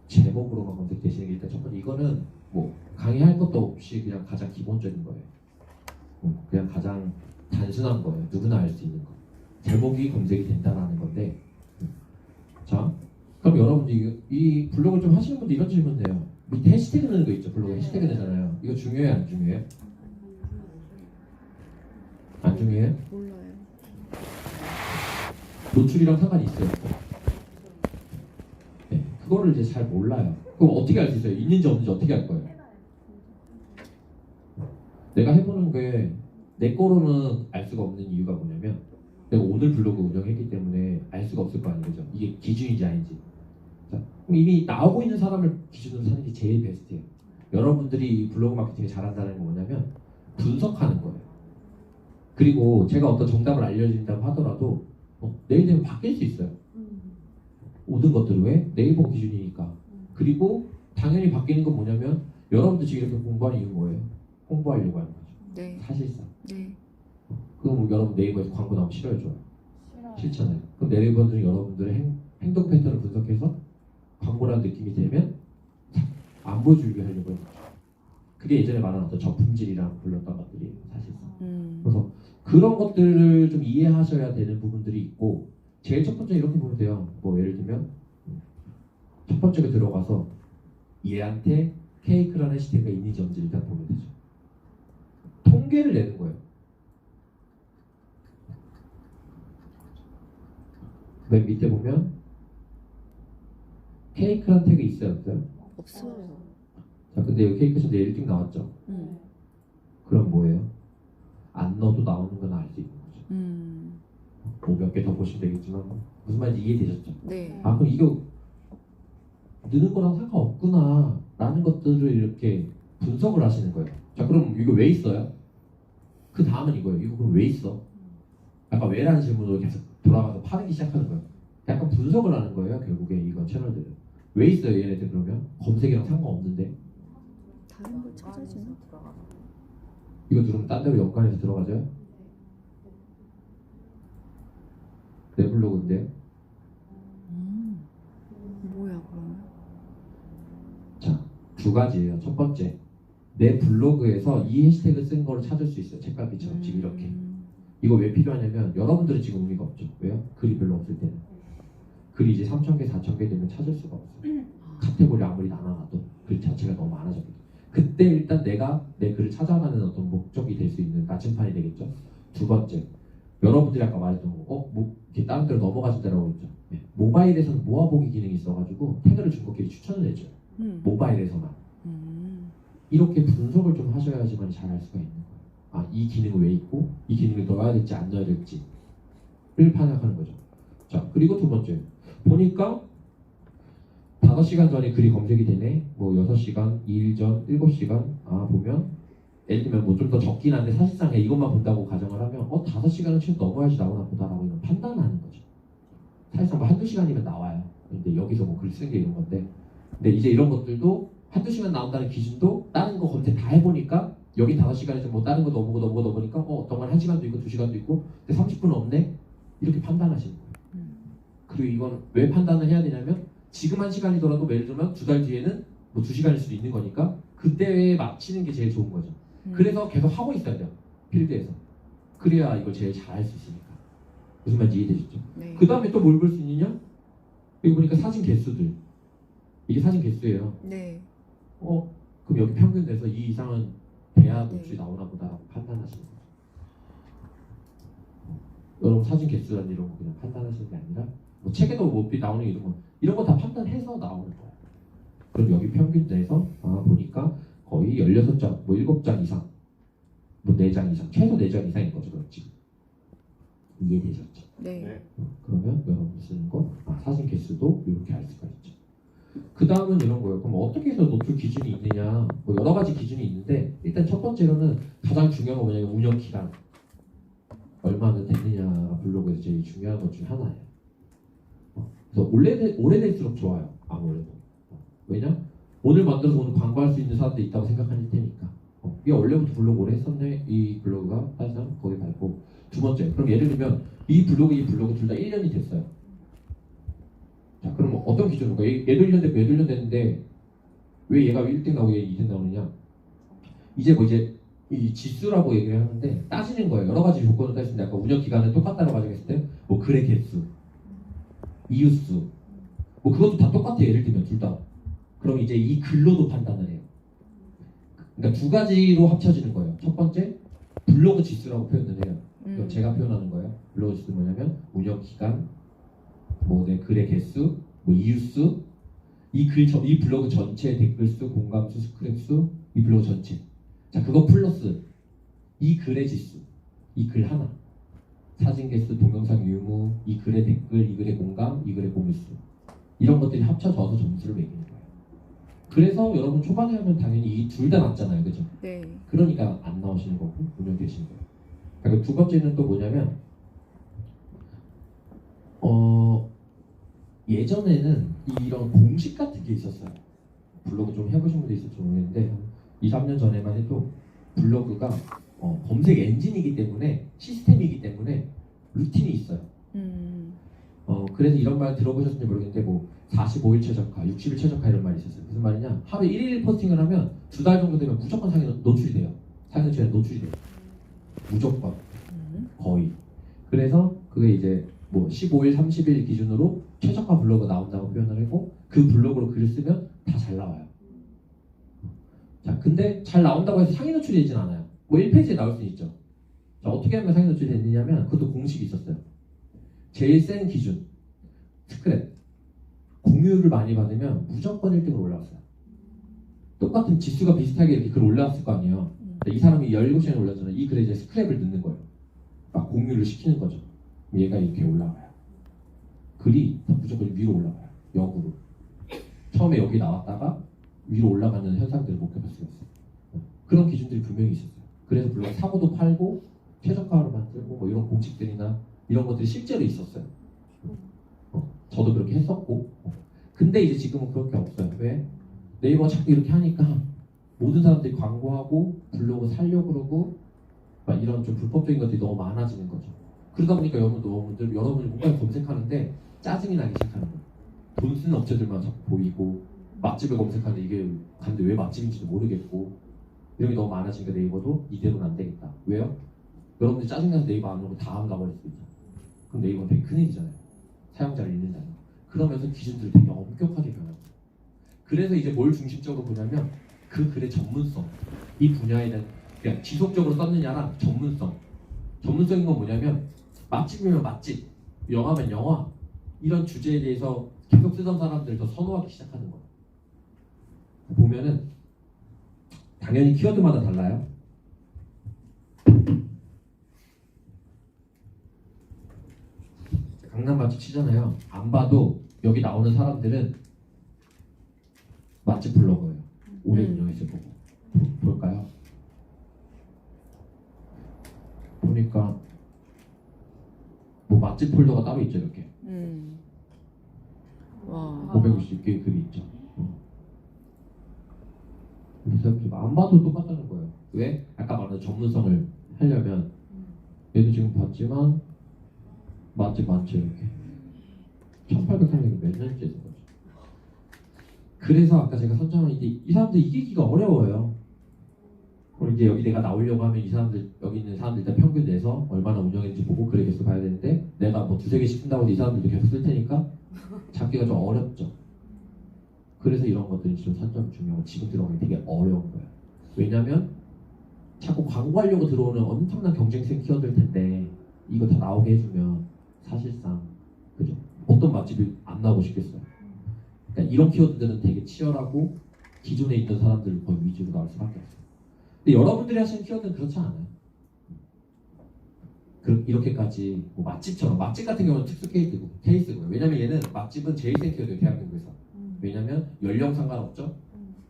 제목으로만 검색되시는 게 일단 첫 번째. 이거는 뭐 강의할 것도 없이 그냥 가장 기본적인 거예요. 그냥 가장 단순한 거예요. 누구나 알 수 있는 거. 제목이 검색이 된다라는 건데. 자, 그럼 여러분들 이 블로그를 좀 하시는 분들 이런 질문 해요. 밑에 해시태그 넣는 거 있죠. 블로그에 해시태그 되잖아요. 이거 중요해요, 안 중요해요? 안 중요해요? 몰라요. 노출이랑 상관이 있어요. 네, 그거를 이제 잘 몰라요. 그럼 어떻게 알 수 있어요? 있는지 없는지 어떻게 알 거예요? 내가 해보는 게 내 거로는 알 수가 없는 이유가 뭐냐면 내가 오늘 블로그 운영했기 때문에 알 수가 없을 거 아니죠. 이게 기준인지 아닌지. 자, 그럼 이미 나오고 있는 사람을 기준으로 사는 게 제일 베스트예요. 여러분들이 블로그 마케팅을 잘한다는 건 뭐냐면 분석하는 거예요. 그리고 제가 어떤 정답을 알려드린다고 하더라도 내일 되면 바뀔 수 있어요. 모든 것들은 왜? 네이버 기준이니까. 그리고 당연히 바뀌는 건 뭐냐면 여러분들 지금 이렇게 공부하는 이유는 뭐예요? 홍보하려고 하는 거죠. 네. 사실상. 네. 그럼 여러분 네이버에서 광고 나오면 싫어해줘요. 싫잖아요. 그럼 네이버들은 여러분들의 행동 패턴을 분석해서 광고라는 느낌이 되면 안 보여주게 하려고 해요. 그게 예전에 말한 어떤 저품질이랑 불렸던 것들이 사실상. 그래서 그런 것들을 좀 이해하셔야 되는 부분들이 있고 제일 첫 번째 이렇게 보면 돼요. 뭐 예를 들면 첫 번째로 들어가서 얘한테 케이크라는 해시태그가 있는지 없는지 일단 보면 되죠. 통계를 내는 거예요. 맨 밑에 보면 케이크라는 태그 있어요, 없어요? 없어요. 자, 근데 여기 케이크 현재 1등 나왔죠? 그럼 뭐예요? 안 넣어도 나오는 건 알 수 있는 거죠. 뭐 몇 개 더 보시면 되겠지만 무슨 말인지 이해되셨죠? 네. 아, 그럼 이거 느는 거랑 상관없구나 라는 것들을 이렇게 분석을 하시는 거예요. 자, 그럼 이거 왜 있어요? 그 다음은 이거예요. 이거 그럼 왜 있어? 약간 왜라는 질문으로 계속 돌아가서 파르기 시작하는 거예요. 약간 분석을 하는 거예요. 결국에 이거 채널들은 왜 있어요? 얘네들 그러면 검색이랑 상관없는데 다른 걸 찾아주나? 이거 누르면 딴 데로 연관해서 들어가죠? 내 블로그인데. 뭐야 그러면? 자, 두 가지예요. 첫 번째, 내 블로그에서 이 해시태그 쓴 거를 찾을 수 있어요. 책갈피처럼 지금 이렇게. 이거 왜 필요하냐면 여러분들은 지금 의미가 없죠. 왜요? 글이 별로 없을 때는. 글이 이제 3,000개, 4,000개 되면 찾을 수가 없어요. 카테고리 아무리 나눠놔도 글 자체가 너무 많아졌기 때문에. 그때 일단 내가 내 글을 찾아가는 어떤 목적이 될 수 있는 나침판이 되겠죠. 두 번째, 여러분들이 아까 말했던 거, 뭐 이렇게 다른 데로 넘어가신다라고 했죠. 네. 모바일에서는 모아보기 기능이 있어가지고 태그를 준 것끼리 추천을 해줘요. 모바일에서만. 이렇게 분석을 좀 하셔야지만 잘 알 수가 있는 거예요. 이 기능은 왜 있고 이 기능을 넣어야 될지 안 넣어야 될지를 파악하는 거죠. 자, 그리고 두 번째 보니까 5시간 전에 글이 검색이 되네. 뭐 6시간, 2일 전, 7시간. 보면 예를 들면 뭐 좀 더 적긴 한데 사실상 이것만 본다고 가정을 하면 5시간은 최소 넘어야지 나오나 보다라고 이런 판단하는 거죠. 사실상 뭐 한두 시간이면 나와요. 근데 여기서 뭐 글 쓰는 게 이런 건데, 근데 이제 이런 것들도 한두 시간 나온다는 기준도 다른 거 검색 다 해보니까 여기 5시간에서 뭐 다른 거 넣어보니까 어떤 건 1시간도 있고 2시간도 있고 근데 30분 없네? 이렇게 판단하시는 거예요. 그리고 이건 왜 판단을 해야 되냐면 지금 1시간이더라도 예를 들면 2달 뒤에는 뭐 2시간일 수도 있는 거니까 그때에 맞추는 게 제일 좋은 거죠. 그래서 계속 하고 있어야 돼요. 필드에서. 그래야 이걸 제일 잘할 수 있으니까. 무슨 말인지 이해되셨죠? 네. 그 다음에 또 뭘 볼 수 있느냐? 여기 보니까 사진 개수들. 이게 사진 개수예요. 네. 그럼 여기 평균 내서 이 이상은 돼야 노출이 나오나 보다 판단하시는 거죠. 여러분 사진 개수란 이런 거 그냥 판단하시는 게 아니라 뭐 책에도 뭐 나오는 이런 거 다 판단해서 나오는 거예요. 그럼 여기 평균 내에서 보니까 거의 16장, 뭐 7장 이상, 뭐 4장 이상, 최소 4장 이상인 거죠. 그럼 지금 이해되셨죠? 네. 그러면 여러분이 쓰는 거 사진 개수도 이렇게 알 수가 있죠. 그 다음은 이런 거예요. 그럼 어떻게 해서 노출 기준이 있느냐? 뭐 여러 가지 기준이 있는데 일단 첫 번째로는 가장 중요한 건 뭐냐면 운영 기간 얼마나 됐느냐가 블로그에서 제일 중요한 것 중에 하나예요. 그래서 오래될수록 좋아요. 아무래도. 왜냐? 오늘 만들어서 오늘 광고할 수 있는 사람들이 있다고 생각하실 테니까. 이게 원래부터 블로그 오래 했었네. 이 블로그가 사실상 거기 밟고. 두 번째, 그럼 예를 들면 이 블로그 둘 다 1년이 됐어요. 자, 그럼 어떤 기준인가? 얘도 1년 됐고 얘도 1년 됐는데 왜 얘가 1등 나오고 얘 2등 나오느냐? 이제 이 지수라고 얘기를 하는데 따지는 거예요. 여러 가지 조건을 따지는데 아까 운영 기간을 똑같다고 가정했을 때 뭐 글의 개수, 이웃수, 뭐 그것도 다 똑같아요. 예를 들면 둘 다. 그럼 이제 이 글로도 판단을 해요. 그러니까 두 가지로 합쳐지는 거예요. 첫 번째 블로그 지수라고 표현을 해요. 그럼 제가 표현하는 거예요. 블로그 지수 뭐냐면 운영 기간, 뭐 내 글의 개수, 뭐 이웃수, 이 블로그 전체 댓글 수, 공감 수, 스크랩 수, 이 블로그 전체. 자, 그거 플러스 이 글의 지수, 이 글 하나, 사진 개수, 동영상 유무, 이 글의 댓글, 이 글의 공감, 이 글의 공유 수, 이런 것들이 합쳐져서 점수를 매기는 거예요. 그래서 여러분 초반에 하면 당연히 이 둘 다 낮잖아요, 그죠? 네. 그러니까 안 나오시는 거고 운영되시는 거예요. 그리고 두 번째는 또 뭐냐면 예전에는 이런 공식 같은 게 있었어요. 블로그 좀 해보신 분도 있을지 모르겠는데 2, 3년 전에만 해도 블로그가 검색 엔진이기 때문에 시스템이기 때문에 루틴이 있어요. 그래서 이런 말 들어보셨는지 모르겠는데 뭐 45일 최적화, 60일 최적화 이런 말이 있었어요. 무슨 말이냐? 하루에 1일 포스팅을 하면 2달 정도 되면 무조건 상위 노출이 돼요. 상위 노출에 노출이 돼요. 무조건. 거의. 그래서 그게 이제 뭐 15일, 30일 기준으로 최적화 블로그 나온다고 표현을 하고 그 블로그로 글을 쓰면 다 잘 나와요. 자, 근데 잘 나온다고 해서 상위 노출이 되진 않아요. 뭐 1페이지에 나올 수 있죠. 자, 어떻게 하면 상위 노출이 됐느냐면 그것도 공식이 있었어요. 제일 센 기준 스크랩 공유를 많이 받으면 무조건 1등으로 올라왔어요. 똑같은 지수가 비슷하게 이렇게 글 올라왔을 거 아니에요. 이 사람이 17시간에 올랐잖아요. 이 글에 이제 스크랩을 넣는 거예요. 막 공유를 시키는 거죠. 얘가 이렇게 올라와요. 글이 다 무조건 위로 올라가요. 역으로. 처음에 여기 나왔다가 위로 올라가는 현상들을 목격할 수가 있어요. 그런 기준들이 분명히 있었어요. 그래서 블로그 사고도 팔고 최적화로 만들고 뭐 이런 공식들이나 이런 것들이 실제로 있었어요. 저도 그렇게 했었고. 근데 이제 지금은 그럴 게 없어요. 왜? 네이버가 자꾸 이렇게 하니까 모든 사람들이 광고하고 블로그 살려고 그러고 막 이런 좀 불법적인 것들이 너무 많아지는 거죠. 그러다 보니까 여러분이 뭔가를 검색하는데 짜증이 나기 시작하는 거예요. 돈 쓰는 업체들만 자꾸 보이고 맛집을 검색하는데 이게 갔는데 왜 맛집인지도 모르겠고 이런 게 너무 많아지니까 네이버도 이대로는 안 되겠다. 왜요? 여러분들이 짜증나서 네이버 안 오고 다음 가버릴 수 있죠. 그럼 네이버는 되게 큰일이잖아요. 사용자를 잃는다는 거. 그러면서 기준들이 되게 엄격하게 변하죠. 그래서 이제 뭘 중심적으로 보냐면 그 글의 전문성, 이 분야에 대한 그러니까 지속적으로 썼느냐랑 전문성인 건 뭐냐면 맛집이면 맛집, 영화면 영화 이런 주제에 대해서 계속 쓰던 사람들을 더 선호하기 시작하는 거예요. 보면은 당연히 키워드마다 달라요. 강남 맛집 치잖아요. 안 봐도 여기 나오는 사람들은 맛집 블로거예요. 오래 운영했을 거고. 볼까요? 보니까 뭐 맛집 폴더가 따로 있죠. 이렇게 와. 560개의 글이 있죠. 그래서 안 봐도 똑같다는 거예요. 왜? 아까 말한 전문성을 하려면 얘도 지금 봤지만 맛집 많죠. 이렇게 1800 몇 년째 된 거죠. 그래서 아까 제가 선정한 이 사람들 이기기가 어려워요. 그럼 이제 여기 내가 나오려고 하면 이 사람들 여기 있는 사람들 일단 평균 내서 얼마나 운영했는지 보고 글을 계속 봐야 되는데 내가 뭐 두세 개씩 쓴다고 해도 이 사람들도 계속 쓸 테니까 잡기가 좀 어렵죠. 그래서 이런 것들이 좀 선점이 중요하고 지금 들어가기 되게 어려운 거예요. 왜냐면 자꾸 광고하려고 들어오는 엄청난 경쟁성 키워드일 텐데 이거 다 나오게 해주면 사실상 그죠? 어떤 맛집이 안 나오고 싶겠어요. 그러니까 이런 키워드들은 되게 치열하고 기존에 있던 사람들 거의 위주로 나올 수밖에 없어요. 근데 여러분들이 하시는 키워드는 그렇지 않아요. 이렇게까지 뭐 맛집처럼 맛집 같은 경우는 특수 케이스고요. 왜냐면 얘는 맛집은 제일 센 키워드예요. 대한민국에서. 왜냐면 연령 상관없죠.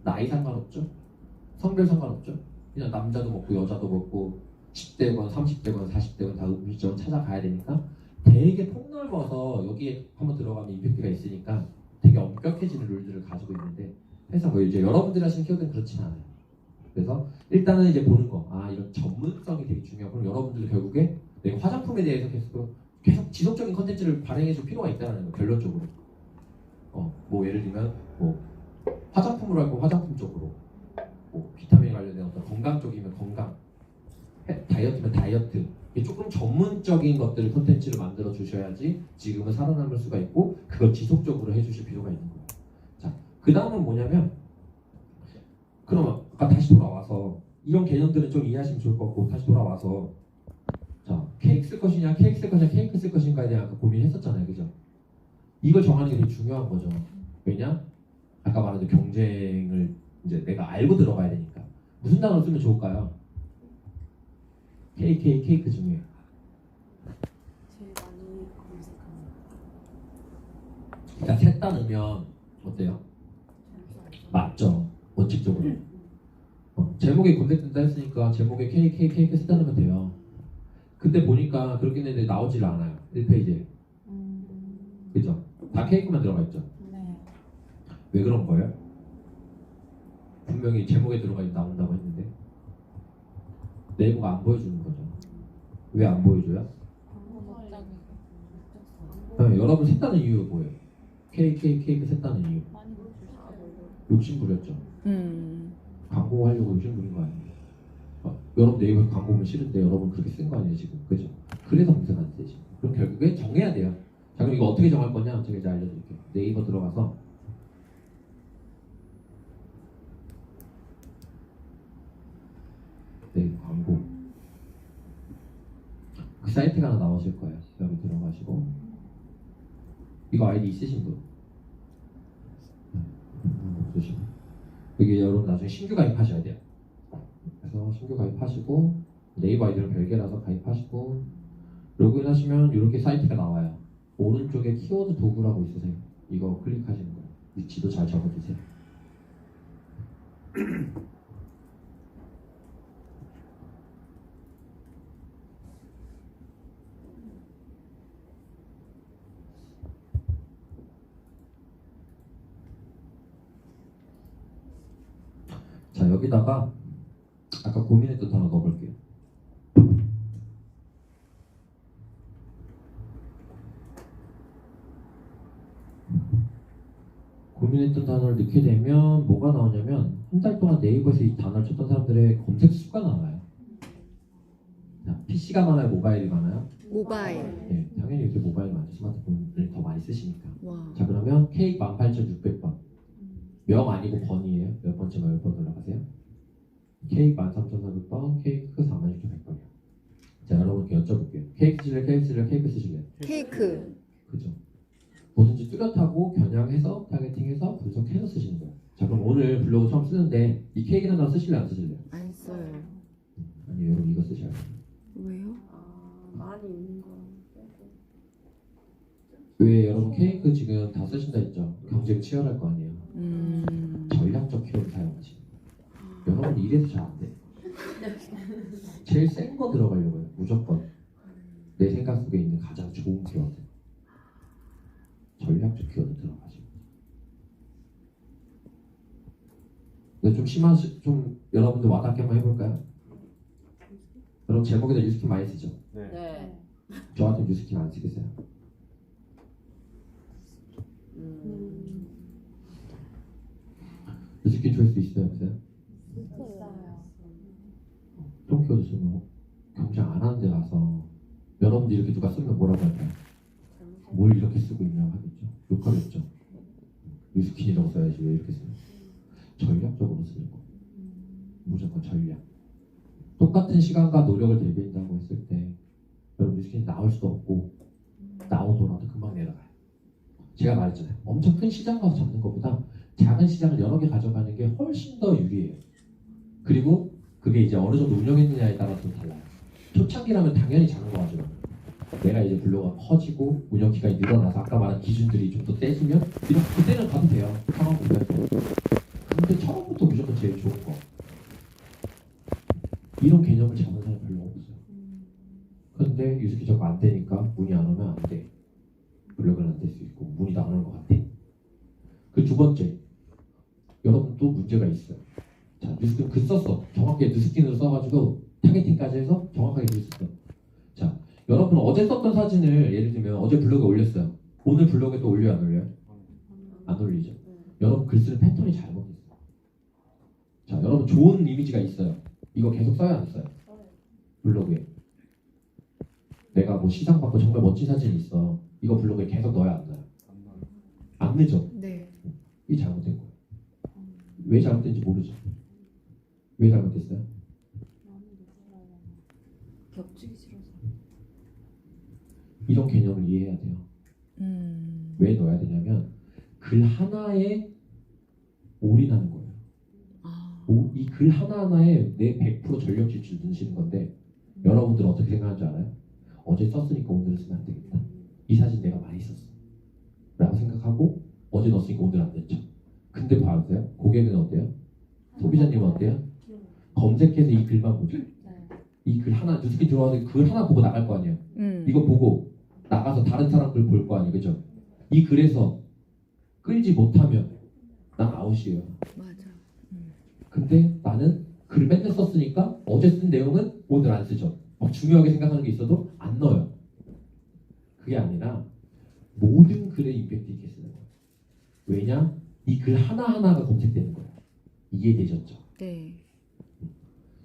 나이 상관없죠. 성별 상관없죠. 그냥 남자도 먹고 여자도 먹고 10대건 30대건 40대건 다 음식점 찾아가야 되니까 되게 폭넓어서 여기에 한번 들어가면 임팩트가 있으니까 되게 엄격해지는 룰들을 가지고 있는데 회사 뭐 이제 여러분들이 하시는 키워드는 그렇진 않아요. 그래서 일단은 이제 보는 거, 이런 전문성이 되게 중요하고 그럼 여러분들도 결국에 내가 화장품에 대해서 계속 지속적인 컨텐츠를 발행해줄 필요가 있다는 거 결론적으로. 뭐 예를 들면 뭐 화장품으로 할 거 화장품 쪽으로, 뭐 비타민 관련된 어떤 건강 쪽이면 건강, 다이어트면 다이어트. 조금 전문적인 것들을 콘텐츠를 만들어 주셔야지 지금은 살아남을 수가 있고 그걸 지속적으로 해주실 필요가 있는 거예요. 자, 그 다음은 뭐냐면 그러면 아까 다시 돌아와서 이런 개념들은 좀 이해하시면 좋을 것 같고 다시 돌아와서 자 케이크 쓸 것이냐 케이크 쓸 것이냐 케이크 쓸 것인가에 대한 아까 고민했었잖아요. 그죠? 이걸 정하는 게 되게 중요한 거죠. 왜냐? 아까 말한 경쟁을 이제 내가 알고 들어가야 되니까 무슨 단어를 쓰면 좋을까요? 케이크 중에 제일 많이 검색하는 그러니까 셋 다 넣으면 어때요? 맞죠? 원칙적으로 제목에 검색된다 했으니까 제목에 케이크 쓰다 넣으면 돼요. 근데 보니까 그렇긴 했는데 나오질 않아요. 1페이지에 그죠? 다 케이크만 들어가 있죠? 네. 왜 그런 거예요? 분명히 제목에 들어가 나온다고 했는데 네이버가 안 보여주는 거죠. 왜 안 보여줘요? 여러분 샜다는 이유가 뭐예요? 케이크 샜다는 이유 욕심 부렸죠. 광고 하려고 욕심 부린 거 아니에요? 여러분 네이버 광고 보면 싫은데 여러분 그렇게 쓴 거 아니에요 지금? 그죠? 그래서 검색 안 되지. 그럼 결국에 정해야 돼요. 자 그럼 이거 어떻게 정할 거냐? 제가 이제 알려드릴게요. 네이버 들어가서 광고 그 사이트가 하나 나오실 거예요. 여기 들어가시고 이거 아이디 있으신 분? 없으시고 여기 여러분 나중에 신규 가입하셔야 돼요. 그래서 신규 가입하시고 네이버 아이디는 별개라서 가입하시고 로그인 하시면 이렇게 사이트가 나와요. 오른쪽에 키워드 도구라고 있으세요. 이거 클릭하시는 거예요. 위치도 잘 적어주세요. 자 여기다가 아까 고민했던 단어 넣어볼게요. 고민했던 단어를 넣게 되면 뭐가 나오냐면 한 달 동안 네이버에서 이 단어를 쳤던 사람들의 검색 수가 나와요. 자, PC가 많아요? 모바일이 많아요? 모바일. 네, 당연히 이렇게 모바일이 많죠. 스마트폰을 더 많이 쓰시니까. 와. 자 그러면 K 18,600번 명 아니고 번이에요. 몇 번째 몇 번 올라가세요? K 13,400번 케이크 46,100번이요. 자 여러분께 여쭤볼게요. 케이크 쓰실래요? 케이크 쓰실래요? 케이크. 그죠? 뭐든지 뚜렷하고 겨냥해서 타겟팅해서 분석해서 쓰시는 거예요. 자 그럼 오늘 블로그 처음 쓰는데 이 케이크라는 단어 쓰실래요? 안 쓰실래요? 안 써요. 아니 여러분 이거 쓰셔야 돼요. 왜요? 많이 있는 거 빼고 여러분 케이크 지금 다 쓰신다 했죠? 경쟁 치열할 거 아니에요. 전략적 키워드 사용하지. 여러분 이래서 잘 안 돼. 제일 센 거 들어가려고 해요. 무조건 내 생각 속에 있는 가장 좋은 키워드, 전략적 키워드 들어가지. 근데 좀 좀 여러분들 와닿게 한번 해볼까요? 여러분 제목에다 뉴스킨 많이 쓰죠? 네. 저 같은 뉴스킨 안 쓰겠어요? 뉴스킨 초이스 있어요? 없어요? 있어요. 좀 키워드 쓰면 경쟁 안 하는 데 가서 여러분들 이렇게 누가 쓰면 뭐라고 할까요? 뭘 이렇게 쓰고 있냐고 하겠죠? 욕하겠죠? 뉴스킨이라고 써야지 왜 이렇게 쓰는 전략적으로 쓰는 거. 무조건 전략. 똑같은 시간과 노력을 대비한다고 했을 때 여러분 뉴스킨이 나올 수도 없고 나오더라도 금방 내려가요. 제가 말했잖아요. 엄청 큰 시장 가서 잡는 것보다 작은 시장을 여러 개 가져가는 게 훨씬 더 유리해요. 그리고 그게 이제 어느 정도 운영했느냐에 따라 좀 달라요. 초창기라면 당연히 작은 거 가져가요. 내가 이제 블로그가 커지고 운영 기간이 늘어나서 아까 말한 기준들이 좀 더 세지면 이렇게 그때는 가도 돼요. 상황 보면서. 근데 처음부터 무조건 제일 좋은 거. 이런 개념을 잡는 사람 별로 없어요. 근데 유스키 저거 안 되니까 문의 안 오면 안 돼. 블로그는 안 될 수 있고 문의도 안 오는 것 같아. 그 두 번째, 여러분 또 문제가 있어요. 자, 뉴스킨 글 썼어. 정확하게 뉴스킨으로 써가지고 타겟팅까지 해서 정확하게 글 썼어. 자, 여러분 어제 썼던 사진을 예를 들면 어제 블로그에 올렸어요. 오늘 블로그에 또 올려요, 안 올려요? 안 올리죠. 여러분 글 쓰는 패턴이 잘못됐어요. 자, 여러분 좋은 이미지가 있어요. 이거 계속 써야 안 써요? 블로그에. 내가 뭐 시상 받고 정말 멋진 사진이 있어. 이거 블로그에 계속 넣어야 안 넣어요? 안 넣죠. 네. 이게 잘못된 거예요. 왜 잘못된지 모르죠. 왜 잘못됐어요? 겹치기 싫어서. 이런 개념을 이해해야 돼요. 왜 넣어야 되냐면 글 하나에 올인하는 거예요. 이 글 하나하나에 내 100% 전력 질주 넣으시는 건데 여러분들 어떻게 생각하는 줄 알아요? 어제 썼으니까 오늘은 쓰면 안 되겠다. 이 사진 내가 많이 썼어 라고 생각하고 어제 넣었으니까 오늘 안 됐죠. 근데 봐주세요. 고객은 어때요? 소비자님은 어때요? 검색해서 이 글만 보죠. 이 글 하나 뉴스킨 들어와서 글 하나 보고 나갈 거 아니에요. 이거 보고 나가서 다른 사람 글 볼 거 아니에요. 그죠? 이 글에서 끌지 못하면 난 아웃이에요. 맞아. 근데 나는 글 맨날 썼으니까 어제 쓴 내용은 오늘 안 쓰죠. 중요하게 생각하는 게 있어도 안 넣어요. 그게 아니라 모든 글에 임팩트 있게 쓰는 거예요. 왜냐? 이 글 하나하나가 검색되는 거예요. 이해되셨죠? 네.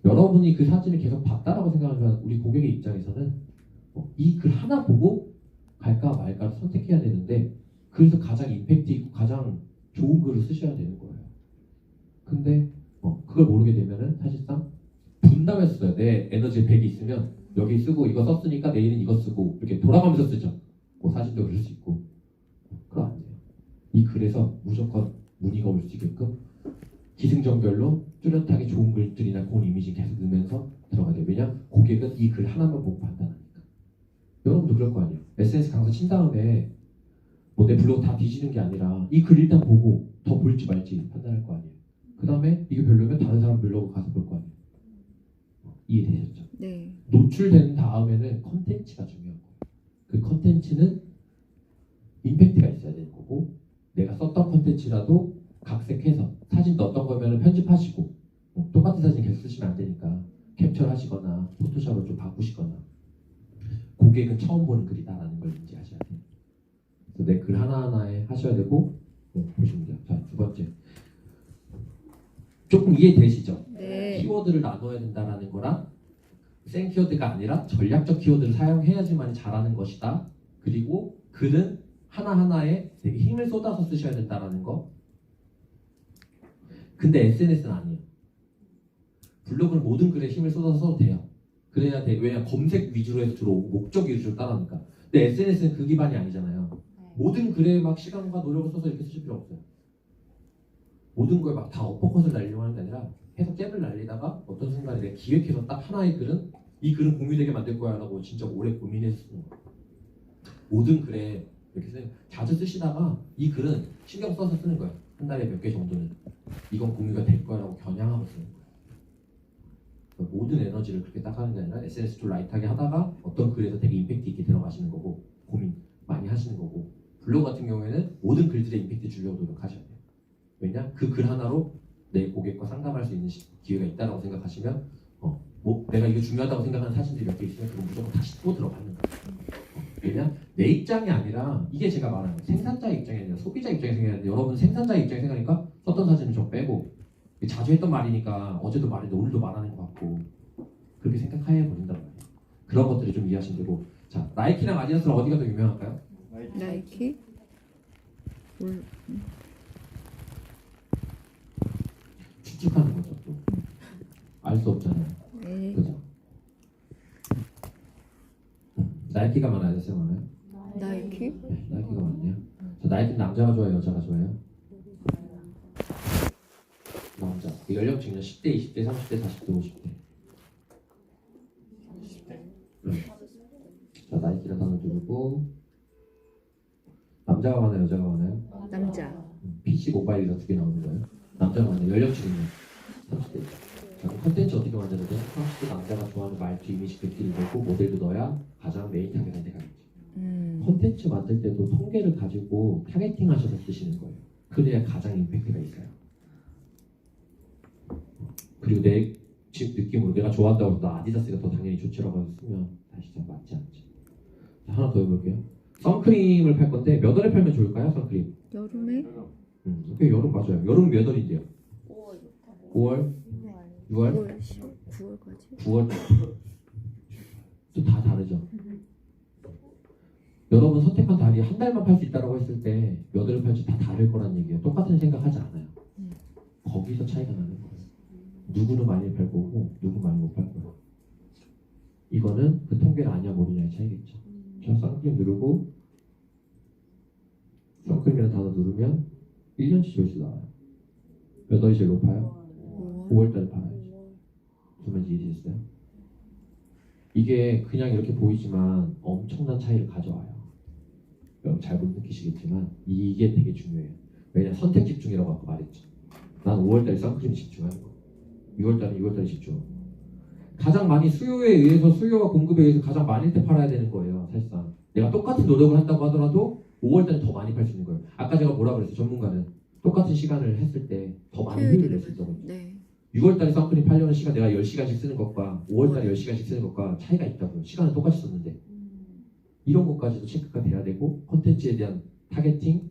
여러분이 그 사진을 계속 봤다라고 생각하면 우리 고객의 입장에서는 이 글 하나 보고 갈까 말까 선택해야 되는데 그래서 가장 임팩트 있고 가장 좋은 글을 쓰셔야 되는 거예요. 근데 그걸 모르게 되면은 사실상 분담해서 써요. 내 에너지 100이 있으면 여기 쓰고 이거 썼으니까 내일은 이거 쓰고 이렇게 돌아가면서 쓰죠. 뭐 사진도 그럴 수 있고. 그럼 안 돼요. 이 글에서 무조건 문의가 올 수 있게끔 기승전결로 뚜렷하게 좋은 글들이나 고운 이미지 계속 넣으면서 들어가야 돼요. 왜냐? 고객은 이 글 하나만 보고 판단하니까. 여러분도 그럴 거 아니에요. SNS 강사 친 다음에 뭐 내 블로그 다 뒤지는 게 아니라 이 글 일단 보고 더 볼지 말지 판단할 거 아니에요. 그 다음에 이게 별로면 다른 사람 블로그 가서 볼 거 아니에요. 이해되셨죠? 네. 노출된 다음에는 컨텐츠가 중요한 거예요. 그 컨텐츠는 임팩트가 있어야 되는 거고 내가 썼던 컨텐츠라도 각색해서 사진 넣었던 거면 편집하시고 똑같은 사진 계속 쓰시면 안 되니까 캡처를 하시거나 포토샵을 좀 바꾸시거나 고객은 처음 보는 글이다라는 걸 인지하셔야 돼요. 그래서 내 글 하나하나에 하셔야 되고 보시면 돼요. 자, 두 번째. 조금 이해되시죠? 네. 키워드를 나눠야 된다라는 거랑 센 키워드가 아니라 전략적 키워드를 사용해야지만 잘하는 것이다. 그리고 글은 하나하나에 되게 힘을 쏟아서 쓰셔야 된다라는 거. 근데 SNS는 아니에요. 블로그는 모든 글에 힘을 쏟아서 써도 돼요. 그래야 돼. 왜냐 검색 위주로 해서 들어오고 목적 위주로 따라하니까. 근데 SNS는 그 기반이 아니잖아요. 모든 글에 막 시간과 노력을 써서 이렇게 쓰실 필요 없어요. 모든 걸 막 다 어퍼컷을 날리려고 하는 게 아니라 계속 잽을 날리다가 어떤 순간에 내가 기획해서 딱 하나의 글은 이 글은 공유되게 만들 거야 라고 진짜 오래 고민해서 쓰는 거예요. 모든 글에 이렇게 자주 쓰시다가 이 글은 신경 써서 쓰는 거예요. 한 달에 몇 개 정도는 이건 공유가 될 거라고 겨냥하고 쓰는 거예요. 그러니까 모든 에너지를 그렇게 딱 하는 게 아니라 SNS 좀 라이트하게 하다가 어떤 글에서 되게 임팩트 있게 들어가시는 거고 고민 많이 하시는 거고 블로그 같은 경우에는 모든 글들에 임팩트 주려고 노력하셔야 돼요. 왜냐? 그 글 하나로 내 고객과 상담할 수 있는 기회가 있다고 생각하시면 뭐 내가 이게 중요하다고 생각하는 사진들이 몇 개 있으면 그건 무조건 다시 또 들어가는 거예요. 왜냐? 내 입장이 아니라 이게 제가 말하는 거예요. 생산자의 입장이 아니라 소비자 입장에 생각하는데 여러분 생산자의 입장에 생각하니까 썼던 사진은 좀 빼고 자주 했던 말이니까 어제도 말했는데 오늘도 말하는 것 같고 그렇게 생각해 버린단 말이에요. 그런 것들을 좀 이해하시면 되고 자 나이키랑 아디다스는 어디가 더 유명할까요? 나이키? 올 추측하는 거죠 또. 알 수 없잖아요. 네. 그죠? 나이키가 많아요? 아디다스가 많아요? 나이키? 네, 나이키가 많네요. 자, 나이키는 남자가 좋아요? 여자가 좋아요? 남자. 그 연령층은 10대, 20대, 30대, 40대, 50대. 10대. 자, 나이키라는 단어 누르고 남자가 많아요? 여자가 많아요? 남자. PC 모바일이라 두 개 나오는 거예요. 남자가 많아요. 연령층은 30대. 자, 그럼 컨텐츠 어떻게 만드는 돼? 30대 남자가 좋아하는 말투, 이미지, 뵙기를 넣고 모델도 넣어야 가장 메인 타겟한테 가겠죠. 컨텐츠 만들 때도 통계를 가지고 타겟팅 하셔서 쓰시는 거예요. 그래야 가장 임팩트가 있어요. 그리고 내 지금 느낌으로 내가 좋아한다고 해서 나 아디다스가 더 당연히 좋지라고 해서 쓰면 다시 좀 맞지 않지. 자, 하나 더 해볼게요. 선크림을 팔 건데 몇 월에 팔면 좋을까요? 선크림. 여름에? 그 여름 맞아요. 여름 몇 월인데요? 5월? 6월? 9월, 10월, 9월까지? 9월? 또 다 다르죠. 여러분 선택한 달이 한 달만 팔 수 있다고 했을 때 몇 월에 팔지 다 다를 거란 얘기예요. 똑같은 생각하지 않아요. 거기서 차이가 나는 거예요. 누구는 많이 팔 거고 누구 많이 못 팔 거예요. 이거는 그 통계를 아냐 모르냐의 차이겠죠. 저 선크림 누르고 선크림이라는 단어 누르면 1년치 조회수 나와요. 몇 월이 제일 높아요? 5월달에 팔아야죠. 무슨 말인지 이해되셨어요? 이게 그냥 이렇게 보이지만 엄청난 차이를 가져와요. 여러분 잘 못 느끼시겠지만 이게 되게 중요해요. 왜냐 선택 집중이라고 아까 말했죠. 난 5월달에 선크림 집중하는 거. 6월달에 6월달에 집중. 가장 많이 수요에 의해서 수요와 공급에 의해서 가장 많을 때 팔아야 되는 거예요. 사실상 내가 똑같은 노력을 한다고 하더라도 5월달에 더 많이 팔 수 있는 거예요. 아까 제가 뭐라 그랬어요? 전문가는 똑같은 시간을 했을 때 더 많은 효율을 낼 수 있다고 했죠. 네. 6월달에 선크림 팔려는 시간 내가 10시간씩 쓰는 것과 5월달에 10시간씩 쓰는 것과 차이가 있다고요. 시간은 똑같이 썼는데 이런 것까지도 체크가 돼야 되고 컨텐츠에 대한 타겟팅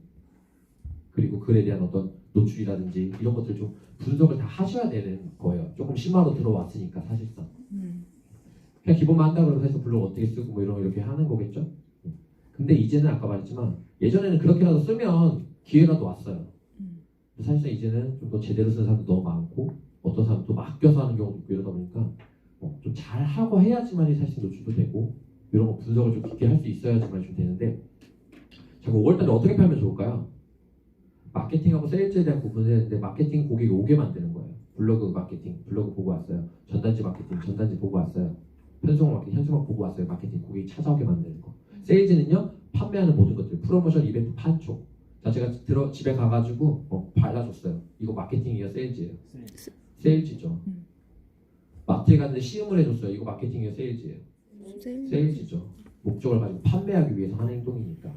그리고 글에 대한 어떤 노출이라든지 이런 것들 좀 분석을 다 하셔야 되는 거예요. 조금 심화로 들어왔으니까 사실상 그냥 기본만 한다 그러고 해서 블로그 어떻게 쓰고 뭐 이렇게 하는 거겠죠. 근데 이제는 아까 말했지만 예전에는 그렇게라도 쓰면 기회라도 왔어요. 사실상 이제는 좀 더 제대로 쓰는 사람도 너무 많고 어떤 사람도 맡겨서 하는 경우도 있고 이러다 보니까 좀 잘하고 해야지만이 사실 노출도 되고 이런 거 분석을 좀 깊게 할 수 있어야지만 좀 되는데 자, 5월달에 어떻게 팔면 좋을까요? 마케팅하고 세일즈에 대한 구분을 했는데 마케팅 고객이 오게 만드는 거예요. 블로그 마케팅, 블로그 보고 왔어요. 전단지 마케팅, 전단지 보고 왔어요. 현수막 마케팅, 현수막 보고 왔어요. 마케팅 고객이 찾아오게 만드는 거. 세일즈는요, 판매하는 모든 것들, 프로모션, 이벤트, 판촉. 자, 제가 집에 가가지고 발라줬어요. 이거 마케팅이에요, 세일즈예요? 세일즈죠. 마트에 갔는데 시음을 해줬어요. 이거 마케팅이에요, 세일즈예요? 세일즈죠. 목적을 가지고 판매하기 위해서 하는 행동이니까.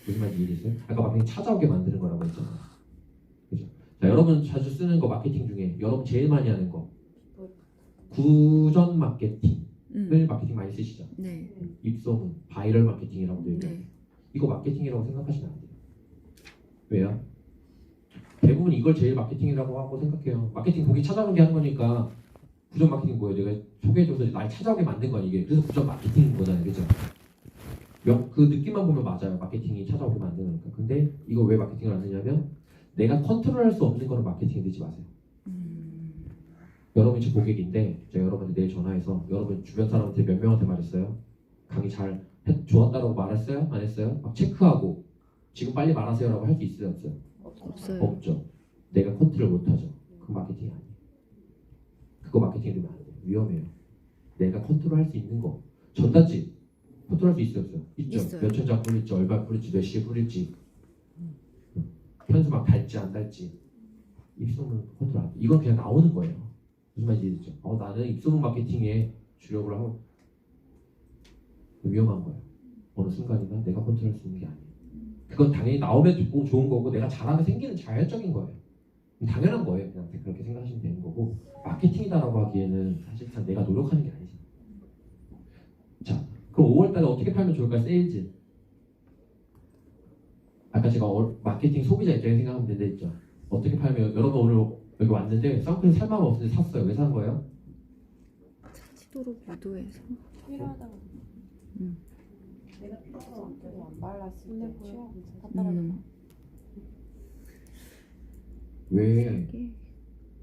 무슨 말인지 이해되세요? 아까 마케팅 찾아오게 만드는 거라고 했잖아요. 그죠? 자, 여러분 자주 쓰는 거 마케팅 중에 여러분 제일 많이 하는 거 구전 마케팅을 마케팅 많이 쓰시죠? 네. 입소문, 바이럴 마케팅이라고도 얘기해요. 네. 이거 마케팅이라고 생각하시면 안 돼요. 왜요? 대부분 이걸 제일 마케팅이라고 하고 생각해요. 마케팅 고객 찾아오는 게 하는 거니까 구전 마케팅 뭐예요? 내가 소개해줘서 날 찾아오게 만든 거 이게. 그래서 구전 마케팅인 거잖아요. 그죠? 그 느낌만 보면 맞아요. 마케팅이 찾아오게 만드는 거니까. 근데 이거 왜 마케팅을 안 쓰냐면 내가 컨트롤할 수 없는 거는 마케팅에 넣지 마세요. 여러분이 제 고객인데 제가 여러분한테 내일 전화해서 여러분 주변 사람한테 몇 명한테 말했어요? 강의 잘 좋았다라고 말했어요? 안 했어요? 막 체크하고 지금 빨리 말하세요라고 할 수 있어요? 없어요? 없어요. 없죠. 내가 컨트롤 못하죠. 그 마케팅이 아니에요. 그거 마케팅이 되면 안 돼요. 위험해요. 내가 컨트롤할 수 있는 거. 전단지 컨트롤할 수 있어요, 없어요? 있죠. 있어요. 몇 천 장 뿌릴지, 얼마 뿌릴지, 몇 시에 뿌릴지, 편수 막 달지 안 달지 입소문 컨트롤 안 돼. 이건 그냥 나오는 거예요. 무슨 말인지 이해되죠? 나는 입소문 마케팅에 주력을 하고 위험한 거예요. 어느 순간이나 내가 컨트롤할 수 있는 게 아니에요. 그건 당연히 나오면 좋은 거고 내가 잘하면 생기는 자연적인 거예요. 당연한 거예요. 그냥 그렇게 생각하시면 되는 거고 마케팅이다라고 하기에는 사실상 내가 노력하는 게 아니죠. 자, 그럼 5월달에 어떻게 팔면 좋을까요? 세일즈. 아까 제가 마케팅 소비자 입장에 생각하면 된다 했죠. 어떻게 팔면 여러분 오늘 여기 왔는데 선크림 살 마음 없는데 샀어요. 왜 산 거예요? 사치도록 유도해서. 필요하다고. 내가 필요해서 안 발랐을 눈에 때 보여. 취업 다 떨어져. 왜 이게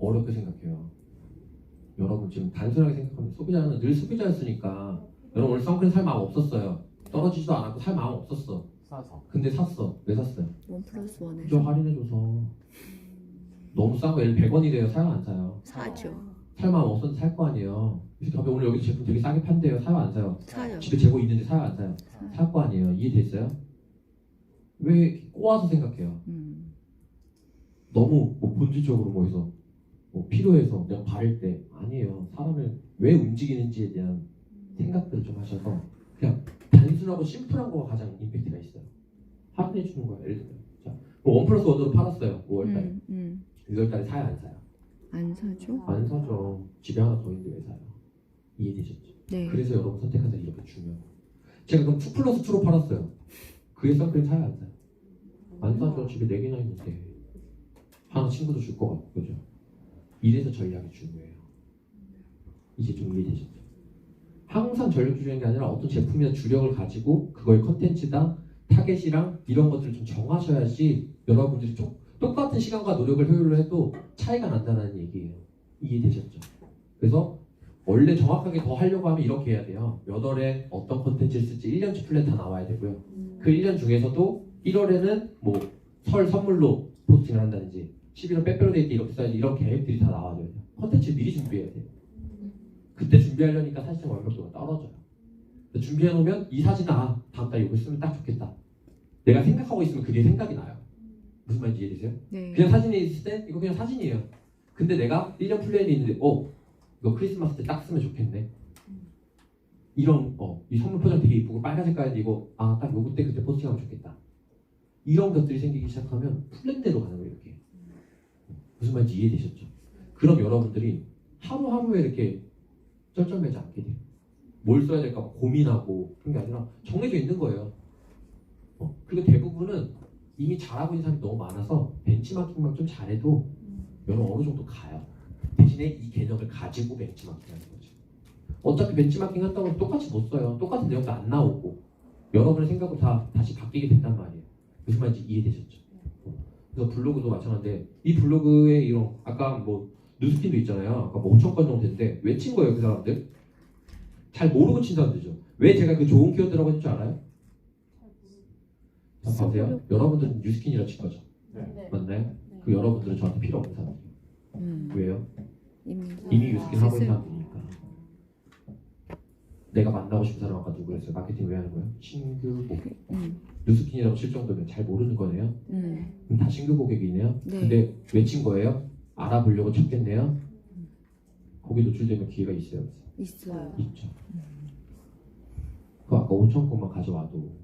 어렵게 생각해요? 여러분 지금 단순하게 생각하면 소비자는 늘 소비자였으니까 여러분 오늘 선크림 살 마음 없었어요. 떨어지지도 않았고 살 마음 없었어. 사서 근데 샀어. 왜 샀어요? 1+1에 그저 할인해줘서. 너무 싼 거 예를 100원이래요. 사요 안 사요? 사죠. 살 마음 없어도 살 거 아니에요. 그래서 갑자기 오늘 여기 제품 되게 싸게 판대요. 사요 안 사요? 사요. 집에 재고 있는데 사요 안 사요? 살 거 아니에요. 이해됐어요? 왜 이렇게 꼬아서 생각해요? 너무 뭐 본질적으로 뭐 해서 뭐 필요해서 내가 바를 때 아니에요. 사람을 왜 움직이는지에 대한 생각들을 좀 하셔서 그냥 단순하고 심플한 거가 가장 임팩트가 있어요. 할인해 주는 거예요. 예를 들면 자, 뭐 1+1으로 팔았어요. 5월달에 6월달에 사요 안 사요? 안 사죠? 안 사죠. 집에 하나 더 있는데 왜 사요? 이해되셨죠? 네. 그래서 여러분 선택한 게 이렇게 중요해요. 제가 그럼 2+2로 팔았어요. 그게 선크림 사요 안 사요? 안 사죠. 집에 4개나 있는데 하나 친구도 줄 것 같고 그죠? 이래서 전략이 중요해요. 이제 좀 이해되셨죠? 항상 전략 중요한 게 아니라 어떤 제품이나 주력을 가지고 그거의 컨텐츠다 타겟이랑 이런 것들을 좀 정하셔야지 여러분들이 똑같은 시간과 노력을 효율을 해도 차이가 난다는 얘기예요. 이해되셨죠? 그래서 원래 정확하게 더 하려고 하면 이렇게 해야 돼요. 몇 월에 어떤 컨텐츠를 쓸지 1년치 플랜 다 나와야 되고요. 그 1년 중에서도 1월에는 뭐 설 선물로 포스팅을 한다든지 11월 빼빼로데이 때 이렇게 써야지 이런 계획들이 다 나와줘야 돼요. 컨텐츠 미리 준비해야 돼요. 그때 준비하려니까 사실상 완벽도가 떨어져요. 준비해 놓으면 이 사진은 다음 달에 이거 쓰면 딱 좋겠다. 내가 생각하고 있으면 그게 생각이 나요. 무슨 말인지 이해되세요? 네. 그냥 사진이 있을 때 이거 그냥 사진이에요. 근데 내가 1년 플랜이 있는데 이거 크리스마스 때 딱 쓰면 좋겠네. 이런 이 선물 포장 되게 이쁘고 빨간 색깔인데 이거 딱 요거 때 그때 포스팅하면 좋겠다. 이런 것들이 생기기 시작하면 플랜대로 가는 거예요. 이렇게. 무슨 말인지 이해되셨죠? 그럼 여러분들이 하루하루에 이렇게 쩔쩔매지 않게 돼요. 뭘 써야 될까 고민하고 그런 게 아니라 정해져 있는 거예요. 그리고 대부분은 이미 잘하고 있는 사람이 너무 많아서 벤치마킹만 좀 잘해도 여러분 어느 정도 가요. 대신에 이 개념을 가지고 벤치마킹 하는 거죠. 어차피 벤치마킹 한다고 해서 똑같이 못 써요. 똑같은 내용도 안 나오고 여러분의 생각으로 다 다시 바뀌게 된단 말이에요. 무슨 말인지 이해되셨죠? 그래서 블로그도 마찬가지인데 이 블로그에 이런 아까 뭐 뉴스핀도 있잖아요. 아까 뭐 5천 건 정도 됐는데 왜 친 거예요 그 사람들? 잘 모르고 친 사람들이죠. 왜 제가 그 좋은 키워드라고 했줄 알아요? 자 보세요. 여러분들은 뉴스킨이라 친 거죠. 네. 맞나요? 그 여러분들은 저한테 필요 없는 사람들이에요. 왜요? 이미 뉴스킨 하고 있는 사람들이니까. 내가 만나고 싶은 사람 아까 누구였어요? 마케팅 왜 하는 거예요? 신규 고객. 뉴스킨이라고 칠 정도면 잘 모르는 거네요. 그럼 다 신규 고객이네요. 네. 근데 왜 친 거예요? 알아보려고 쳤겠네요. 거기 노출되면 기회가 있어요? 있어요. 있죠. 그 아까 5천 건만 가져와도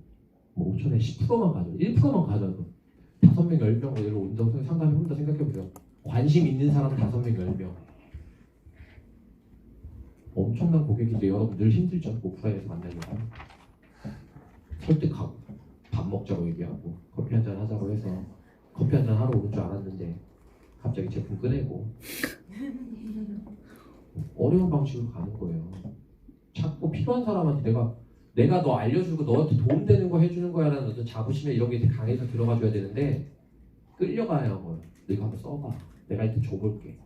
뭐 5천에 10%만 가져와도 1%만 가져와도 5명, 10명 어디로 온다고 상담해본다 생각해보세요. 관심 있는 사람 5명, 10명 엄청난 고객인데 여러분 늘 힘들죠? 오프라인에서 만나려고 설득하고 밥 먹자고 얘기하고 커피 한잔 하자고 해서 커피 한잔 하러 오는 줄 알았는데 갑자기 제품 꺼내고 어려운 방식으로 가는 거예요. 자꾸 필요한 사람한테 내가 너 알려주고 너한테 도움되는 거 해주는 거야 라는 어떤 자부심에 이런 게 강해서 들어가 줘야 되는데 끌려가야 하고요. 내가 한번 써봐. 내가 이렇게 줘볼게.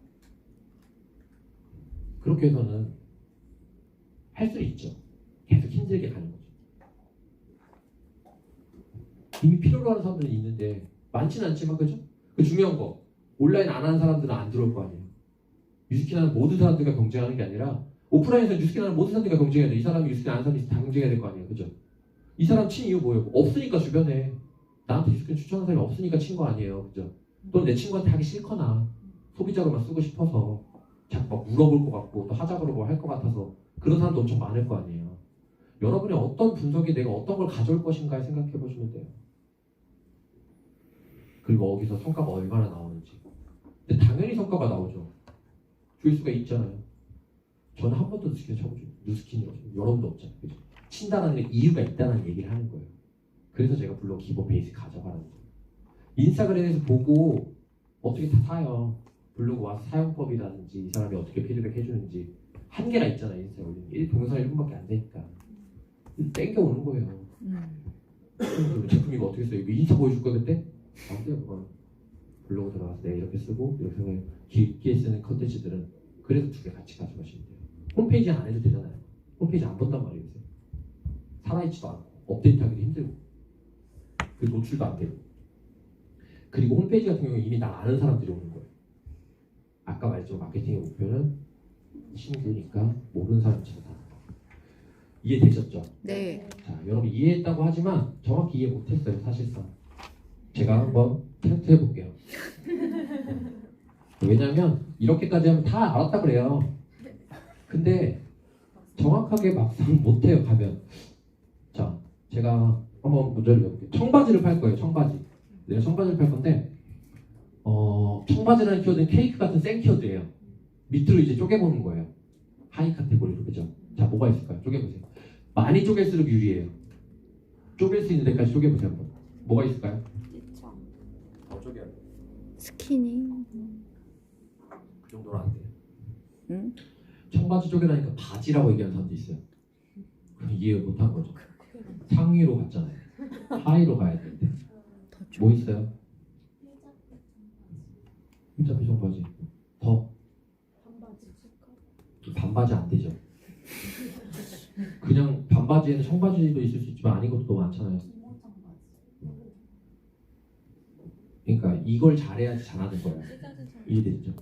그렇게 해서는 할 수 있죠. 계속 힘들게 가는 거죠. 이미 필요로 하는 사람들은 있는데 많지는 않지만 그죠? 그 중요한 거 온라인 안 하는 사람들은 안 들어올 거 아니에요. 뉴스킨 하는 모든 사람들과 경쟁하는 게 아니라 오프라인에서 뉴스킨 하는 모든 사람들과 경쟁해야 돼. 이 사람이 뉴스킨 하는 사람이 다 경쟁해야 될 거 아니에요. 그죠? 이 사람 친 이유 뭐예요? 없으니까 주변에 나한테 익숙한 추천하는 사람이 없으니까 친 거 아니에요, 그죠? 또는 내 친구한테 하기 싫거나 소비자로만 쓰고 싶어서 자꾸 막 물어볼 것 같고 또 하자 그러고 할 것 같아서 그런 사람도 엄청 많을 거 아니에요. 여러분이 어떤 분석이 내가 어떤 걸 가져올 것인가에 생각해 보시면 돼요. 그리고 거기서 성과가 얼마나 나오는지. 근데 당연히 성과가 나오죠. 조회수가 있잖아요. 저는 한 번도 뉴스킨 쳐보죠. 뉴스킨이라고 여러분도 없잖아요. 그죠? 친다는 게 이유가 있다는 얘기를 하는 거예요. 그래서 제가 블로그 기본 베이스 가져가라는 거예요. 인스타그램에서 보고 어떻게 다 사요. 블로그 와서 사용법이라든지 이 사람이 어떻게 피드백 해주는지 한계가 있잖아요. 인스타에 올리는 게 동영상 1분밖에 안 되니까 땡겨오는 거예요. 제품 이거 어떻게 써요? 이거 인스타 보여줄 거야 그때? 안 돼요 그건. 블로그 들어가서 내가 이렇게 쓰고 이렇게 생각해 깊게 쓰는 컨텐츠들은 그래서 두 개 같이 가져가시면 돼요. 홈페이지 안 해도 되잖아요. 홈페이지 안 본단 말이에요. 살아있지도 않고 업데이트하기도 힘들고 그 노출도 안 되고 그리고 홈페이지 같은 경우에 이미 나 아는 사람들이 오는 거예요. 아까 말했지만 마케팅의 목표는 친구니까 모르는 사람 찾아다. 이해되셨죠? 네. 자, 여러분 이해했다고 하지만 정확히 이해 못했어요 사실상. 제가 한번 테스트 해볼게요. 왜냐면 이렇게까지 하면 다 알았다 그래요. 근데 정확하게 막상 못해요 가면. 자, 제가 한번 문제를 내볼게요. 청바지를 팔 거예요. 청바지. 내가 청바지를 팔 건데 청바지라는 키워드는 케이크 같은 센 키워드예요. 밑으로 이제 쪼개보는 거예요. 하이 카테고리로. 그죠? 자, 뭐가 있을까요? 쪼개보세요. 많이 쪼갤수록 유리해요. 쪼갤 수 있는 데까지 쪼개보세요. 한번. 뭐가 있을까요? 찌청. 더 쪼개야 돼. 스키니. 그 정도는 안 돼요. 응? 청바지 쪼개라니까 바지라고 얘기하는 사람도 있어요. 그럼 이해 못한 거죠. 상위로 갔잖아요. 하이로 가야 되는데. 더 뭐 있어요? 흰자피 청바지. 더 반바지 안 되죠. 그냥 반바지에는 청바지도 있을 수 있지만 아닌 것도 너무 많잖아요. 그러니까 이걸 잘해야지 잘하는 거예요. 이해되죠?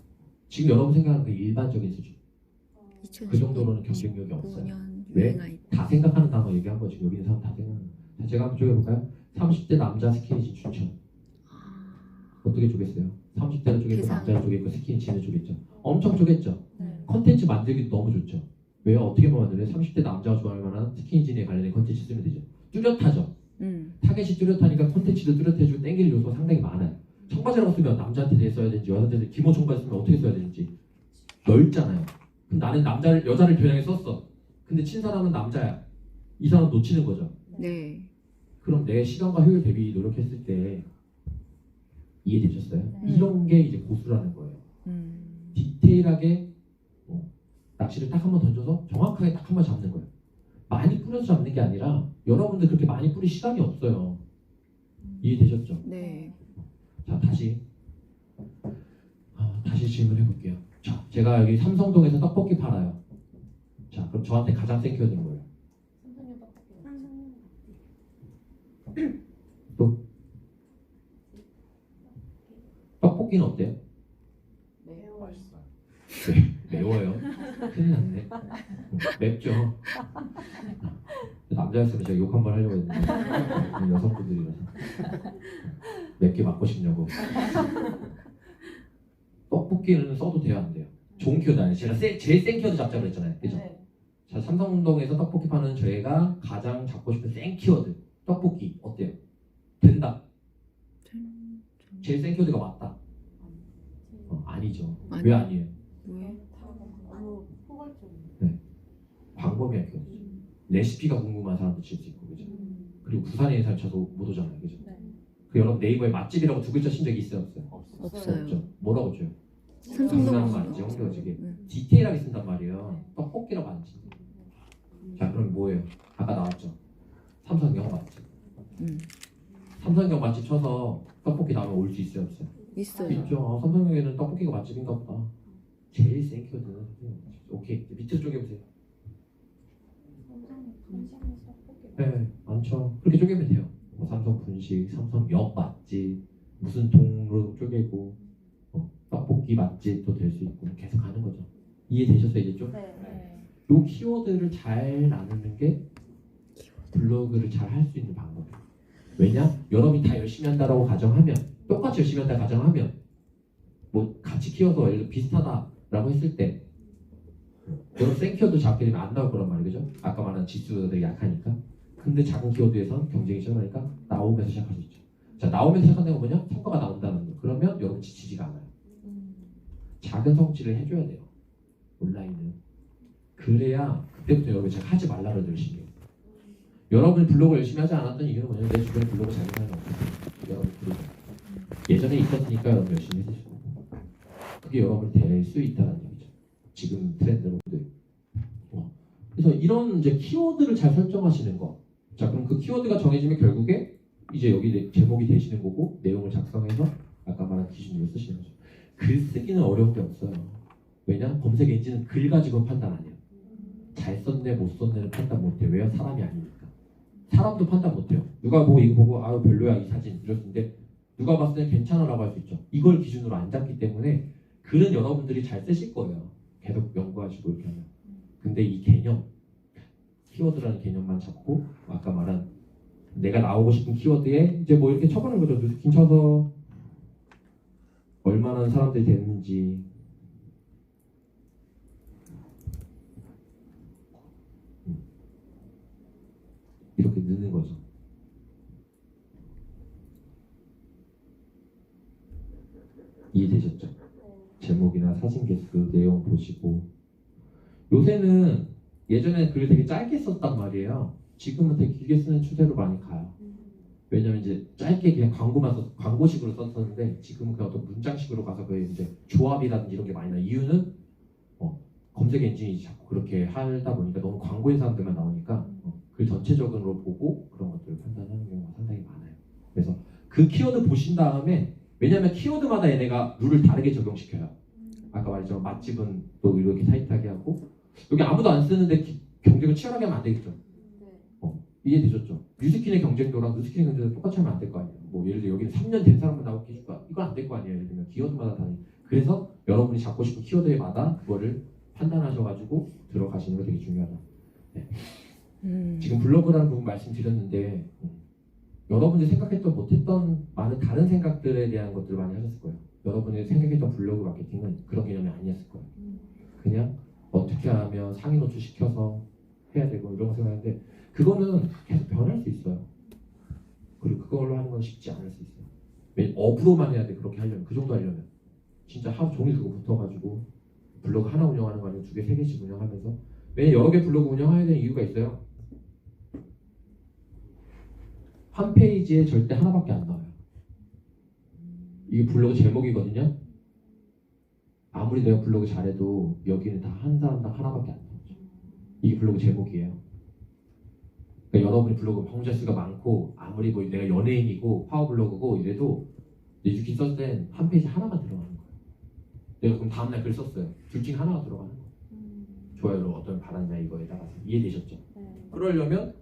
지금 여러분 생각하는 그 일반적인 수준. 그 정도로는 경쟁력이 없어요. 2019년 왜? 유행 아이템. 다 생각하는 단어 얘기한 거 지금 여기 있는 사람 다 생각하는 거. 자, 제가 한번 쪼개볼까요? 30대 남자 스키니진 추천. 어떻게 쪼갰어요? 30대를 쪼개고 계산. 남자를 쪼개고 스키니진을 쪼갰죠. 엄청 쪼갰죠. 네. 컨텐츠 만들기도 너무 좋죠. 왜요? 어떻게 만들어요? 30대 남자가 좋아할 만한 스키니진에 관련된 컨텐츠 쓰면 되죠. 뚜렷하죠. 타겟이 뚜렷하니까 컨텐츠도 뚜렷해지고 땡길 요소가 상당히 많아요. 청바지라고 쓰면 남자한테 대해 써야 되는지 여자한테 대해 기모 청바지 쓰면 어떻게 써야 되는지 넓잖아요. 그럼 나는 여자를 겨냥해 썼어. 근데 친 사람은 남자야. 이 사람 놓치는 거죠. 네. 그럼 내 시간과 효율 대비 노력했을 때 이해되셨어요? 네. 이런 게 이제 고수라는 거예요. 음. 디테일하게 낚시를 딱 한 번 던져서 정확하게 딱 한 번 잡는 거예요. 많이 뿌려서 잡는 게 아니라 여러분들 그렇게 많이 뿌릴 시간이 없어요. 이해되셨죠? 네. 자, 다시 질문해 볼게요. 자, 제가 여기 삼성동에서 떡볶이 팔아요. 자, 그럼 저한테 가장 센 키워드는 뭐예요? 또 떡볶이는 어때요? 매워요. 큰일 났네. 맵죠. 남자였으면 제가 욕 한 번 하려고 했는데 여성분들이라서 맵게 맞고 싶냐고. 떡볶이는 써도 돼요, 안 돼요? 좋은 키워드 아니에요? 제가 제일 센 키워드 잡자고 했잖아요. 그죠? 네. 자, 삼성동에서 떡볶이 파는 저희가 가장 잡고 싶은 센 키워드 떡볶이 어때요? 된다. 제일 센 키워드가 맞다. 아니죠. 아니. 왜 아니에요? 왜? 너무 포괄적이에요. 광범위한 키워드. 레시피가 궁금한 사람도 칠 수 있고, 그죠? 그리고 부산에 있는 사람 쳐도 못 오잖아요, 그죠? 네. 그 여러분 네이버에 맛집이라고 두 글자 친 적이 있어요, 없어요? 없어요. 없죠. 뭐라고 줘요? 삼성동 유명한 거 아니지, 홍겨지게. 응. 디테일하게 쓴단 말이에요. 떡볶이라고 안 치. 자, 그럼 뭐예요? 아까 나왔죠. 삼성경 맛집. 삼성경 맛집 쳐서 떡볶이 나오면 올 수 있어요, 없어요? 있어요. 있죠. 삼성경에는 떡볶이가 맛집인가 보다. 제일 센 키워드는 삼성경 맛집. 오케이, 밑에 쪼개보세요. 네, 많죠. 그렇게 쪼개면 돼요. 뭐 삼성 분식, 삼성역 맛집, 무슨 동으로 쪼개고 떡볶이 맛집도 될 수 있고 계속 가는 거죠. 이해되셨어요 이제 좀? 네. 요 키워드를 잘 나누는 게 블로그를 잘 할 수 있는 방법이에요. 왜냐? 여러분이 다 열심히 한다라고 가정하면, 똑같이 열심히 한다 가정하면, 뭐 같이 키워서 예를 들어 비슷하다라고 했을 때, 여러분 센 키워드 잡게 되면 안 나올 거란 말이죠. 아까 말한 지수들이 약하니까. 근데 작은 키워드에서 경쟁이 시작하니까 나오면서 시작할 수 있죠. 자, 나오면서 시작하는 건 뭐냐? 성과가 나온다는 거. 그러면 여러분 지치지가 않아요. 작은 성취를 해줘야 돼요. 온라인은. 그래야 그때부터 여러분 제가 하지 말라고 열심히 해요. 여러분이 블로그 열심히 하지 않았던 이유는 뭐냐면 내 주변에 블로그 잘 하는 사람이 없거든요. 여러분 블로그. 예전에 있었으니까 여러분 열심히 해주시고 그게 여러분이 될 수 있다는 얘기죠. 지금 트렌드로들. 그래서 이런 이제 키워드를 잘 설정하시는 거. 자, 그럼 그 키워드가 정해지면 결국에 이제 여기 제목이 되시는 거고 내용을 작성해서 아까 말한 기준으로 쓰시는 거죠. 글 쓰기는 어려운 게 없어요. 왜냐? 검색 엔진은 글 가지고 판단 안 해요. 잘 썼네 못 썼네는 판단 못 해요. 왜요? 사람이 아니니까. 사람도 판단 못 해요. 누가 보고 이거 보고 아유 별로야 이 사진 이러는데 누가 봤을 때 괜찮아라고 할 수 있죠. 이걸 기준으로 안 잡기 때문에 글은 여러분들이 잘 쓰실 거예요. 계속 연구하시고 이렇게 하면. 근데 이 개념, 키워드라는 개념만 잡고 아까 말한 내가 나오고 싶은 키워드에 이제 뭐 이렇게 쳐보는 거죠. 누스킨 쳐서 얼마나 사람들이 됐는지 이렇게 넣는 거죠. 이해되셨죠? 제목이나 사진 개수, 내용 보시고 요새는 예전에 글을 되게 짧게 썼단 말이에요. 지금은 되게 길게 쓰는 추세로 많이 가요. 왜냐면 이제 짧게 그냥 광고만 써, 광고식으로 썼었는데 지금은 그냥 어떤 문장식으로 가서 그 이제 조합이라든지 이런 게 많이 나. 이유는 검색 엔진이 자꾸 그렇게 하다 보니까 너무 광고인 사람들만 나오니까 글 전체적으로 보고 그런 것들을 판단하는 경우가 상당히 많아요. 그래서 그 키워드 보신 다음에 왜냐면 키워드마다 얘네가 룰을 다르게 적용시켜요. 아까 말했지만 맛집은 또 이렇게 타이트하게 하고 여기 아무도 안 쓰는데 경쟁을 치열하게 하면 안 되겠죠. 이해되셨죠? 뉴스킨의 경쟁도랑 누스킨의 경쟁도 똑같이 하면 안 될 거 아니에요. 뭐 예를 들어 여기는 3년 된 사람만 나오게 해줄 거야. 이건 안 될 거 아니에요. 예를 들면 키워드마다 다르니. 그래서 여러분이 잡고 싶은 키워드마다 그거를 판단하셔가지고 들어가시는 게 되게 중요하다. 네. 지금 블로그라는 부분 말씀드렸는데 여러분이 생각했던 못했던 많은 다른 생각들에 대한 것들을 많이 하셨을 거예요. 여러분이 생각했던 블로그 마케팅은 그런 개념이 아니었을 거예요. 그냥 어떻게 하면 상위 노출시켜서 해야 되고 이런 거 생각하는데 그거는 계속 변할 수 있어요. 그리고 그걸로 하는 건 쉽지 않을 수 있어요. 왜 업으로만 해야 돼 그렇게 하려면 그 정도 하려면 진짜 하루 종일 그거 붙어가지고 블로그 하나 운영하는 거 아니면 2개, 3개씩 운영하면서 왜 여러 개 블로그 운영해야 되는 이유가 있어요. 한 페이지에 절대 하나밖에 안 나와요. 이게 블로그 제목이거든요. 아무리 내가 블로그 잘해도 여기는 다 한 사람당 하나밖에 안 나오죠. 이게 블로그 제목이에요. 그러니까 여러분이 블로그 방문자 수가 많고 아무리 뭐 내가 연예인이고 파워블로그고 이래도 뉴스킨 썼을 땐 한 페이지 하나만 들어가는 거예요. 내가 그럼 다음날 글 썼어요. 둘 중에 하나가 들어가는 거예요. 좋아요를 어떤 받았냐 이거에 따라서. 이해되셨죠? 그러려면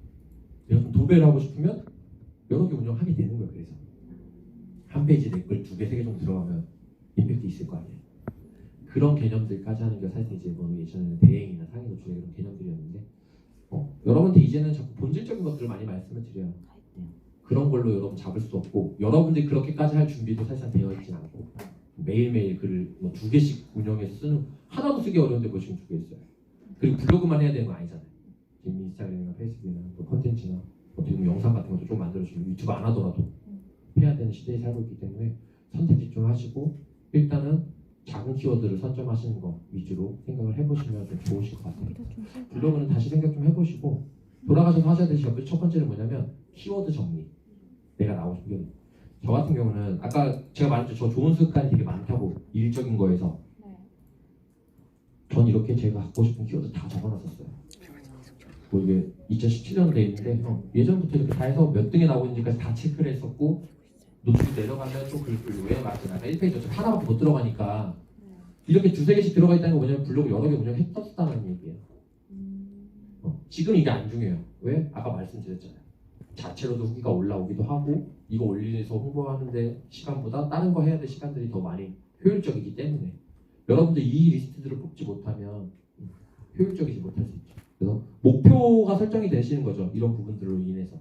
내가 좀 도배를 하고 싶으면 여러 개 운영하게 되는 거예요. 그래서 한 페이지 내 글 2개, 3개 정도 들어가면 임팩트 있을 거 아니에요. 그런 개념들까지 하는 게 사실 이제 뭐 예전에는 대행이나 상위 노출의 그런 개념들이었는데 여러분들 이제는 자꾸 본질적인 것들을 많이 말씀을 드려요. 그런 걸로 여러분 잡을 수 없고 여러분들이 그렇게까지 할 준비도 사실상 되어 있진 않고 매일매일 글을 뭐 2개씩 운영해서 쓰는 하나도 쓰기 어려운데 뭐 지금 2개 써요. 그리고 블로그만 해야 되는 거 아니잖아요. 지금 인스타그램이나 페이스북이나 또 컨텐츠나 어떻게 보면 영상 같은 것도 좀 만들어주고 유튜브 안 하더라도 해야 되는 시대에 살고 있기 때문에 선택 집중하시고 일단은 작은 키워드를 선점하시는 거 위주로 생각을 해보시면 좀 좋으실 것 같아요. 블로그는 다시 생각 좀 해보시고 돌아가셔서 하셔야 되실 것. 첫 번째는 뭐냐면 키워드 정리. 내가 나오고 싶은 게 저 같은 경우는 아까 제가 말했죠. 저 좋은 습관이 되게 많다고 일적인 거에서 전 이렇게 제가 갖고 싶은 키워드 다 적어놨었어요. 뭐 이게 2017년 돼 있는데 예전부터 이렇게 다 해서 몇 등에 나오고 있는지까지 다 체크를 했었고 노출이 내려가면 또 글을 왜 맞지? 나 1페이지 어차피 하나밖에 못 들어가니까 이렇게 2-3개씩 들어가 있다는 거 뭐냐면 블로그 여러 개 운영했었다는 얘기예요. 지금 이게 안 중요해요. 왜? 아까 말씀드렸잖아요. 자체로도 후기가 올라오기도 하고 이거 올리면서 홍보하는데 시간보다 다른 거 해야 될 시간들이 더 많이 효율적이기 때문에 여러분들 이 리스트들을 뽑지 못하면 효율적이지 못할 수 있죠. 그래서 목표가 설정이 되시는 거죠. 이런 부분들로 인해서.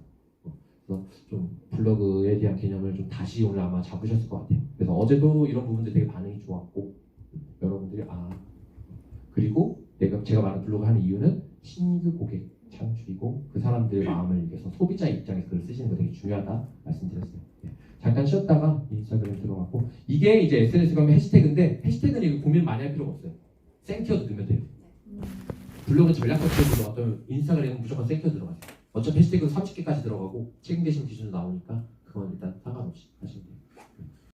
그래서 좀 블로그에 대한 개념을 좀 다시 오늘 아마 잡으셨을 것 같아요. 그래서 어제도 이런 부분들 되게 반응이 좋았고 여러분들이 그리고 제가 말한 블로그 하는 이유는 신규 고객 창출이고 그 사람들의 마음을 이겨서 소비자 입장에서 글을 쓰시는 거 되게 중요하다 말씀드렸어요. 네. 잠깐 쉬었다가 인스타그램 들어가고 이게 이제 SNS 가면 해시태그인데 해시태그는 이거 고민 많이 할 필요가 없어요. 생키워드 넣으면 돼요. 블로그 전략 같은 들어갔다면 인스타그램은 무조건 생키워드 들어가세요. 어차피 해시태그 30개까지 들어가고 책임되신 기준으로 나오니까 그건 일단 상관없이 하시면 돼요.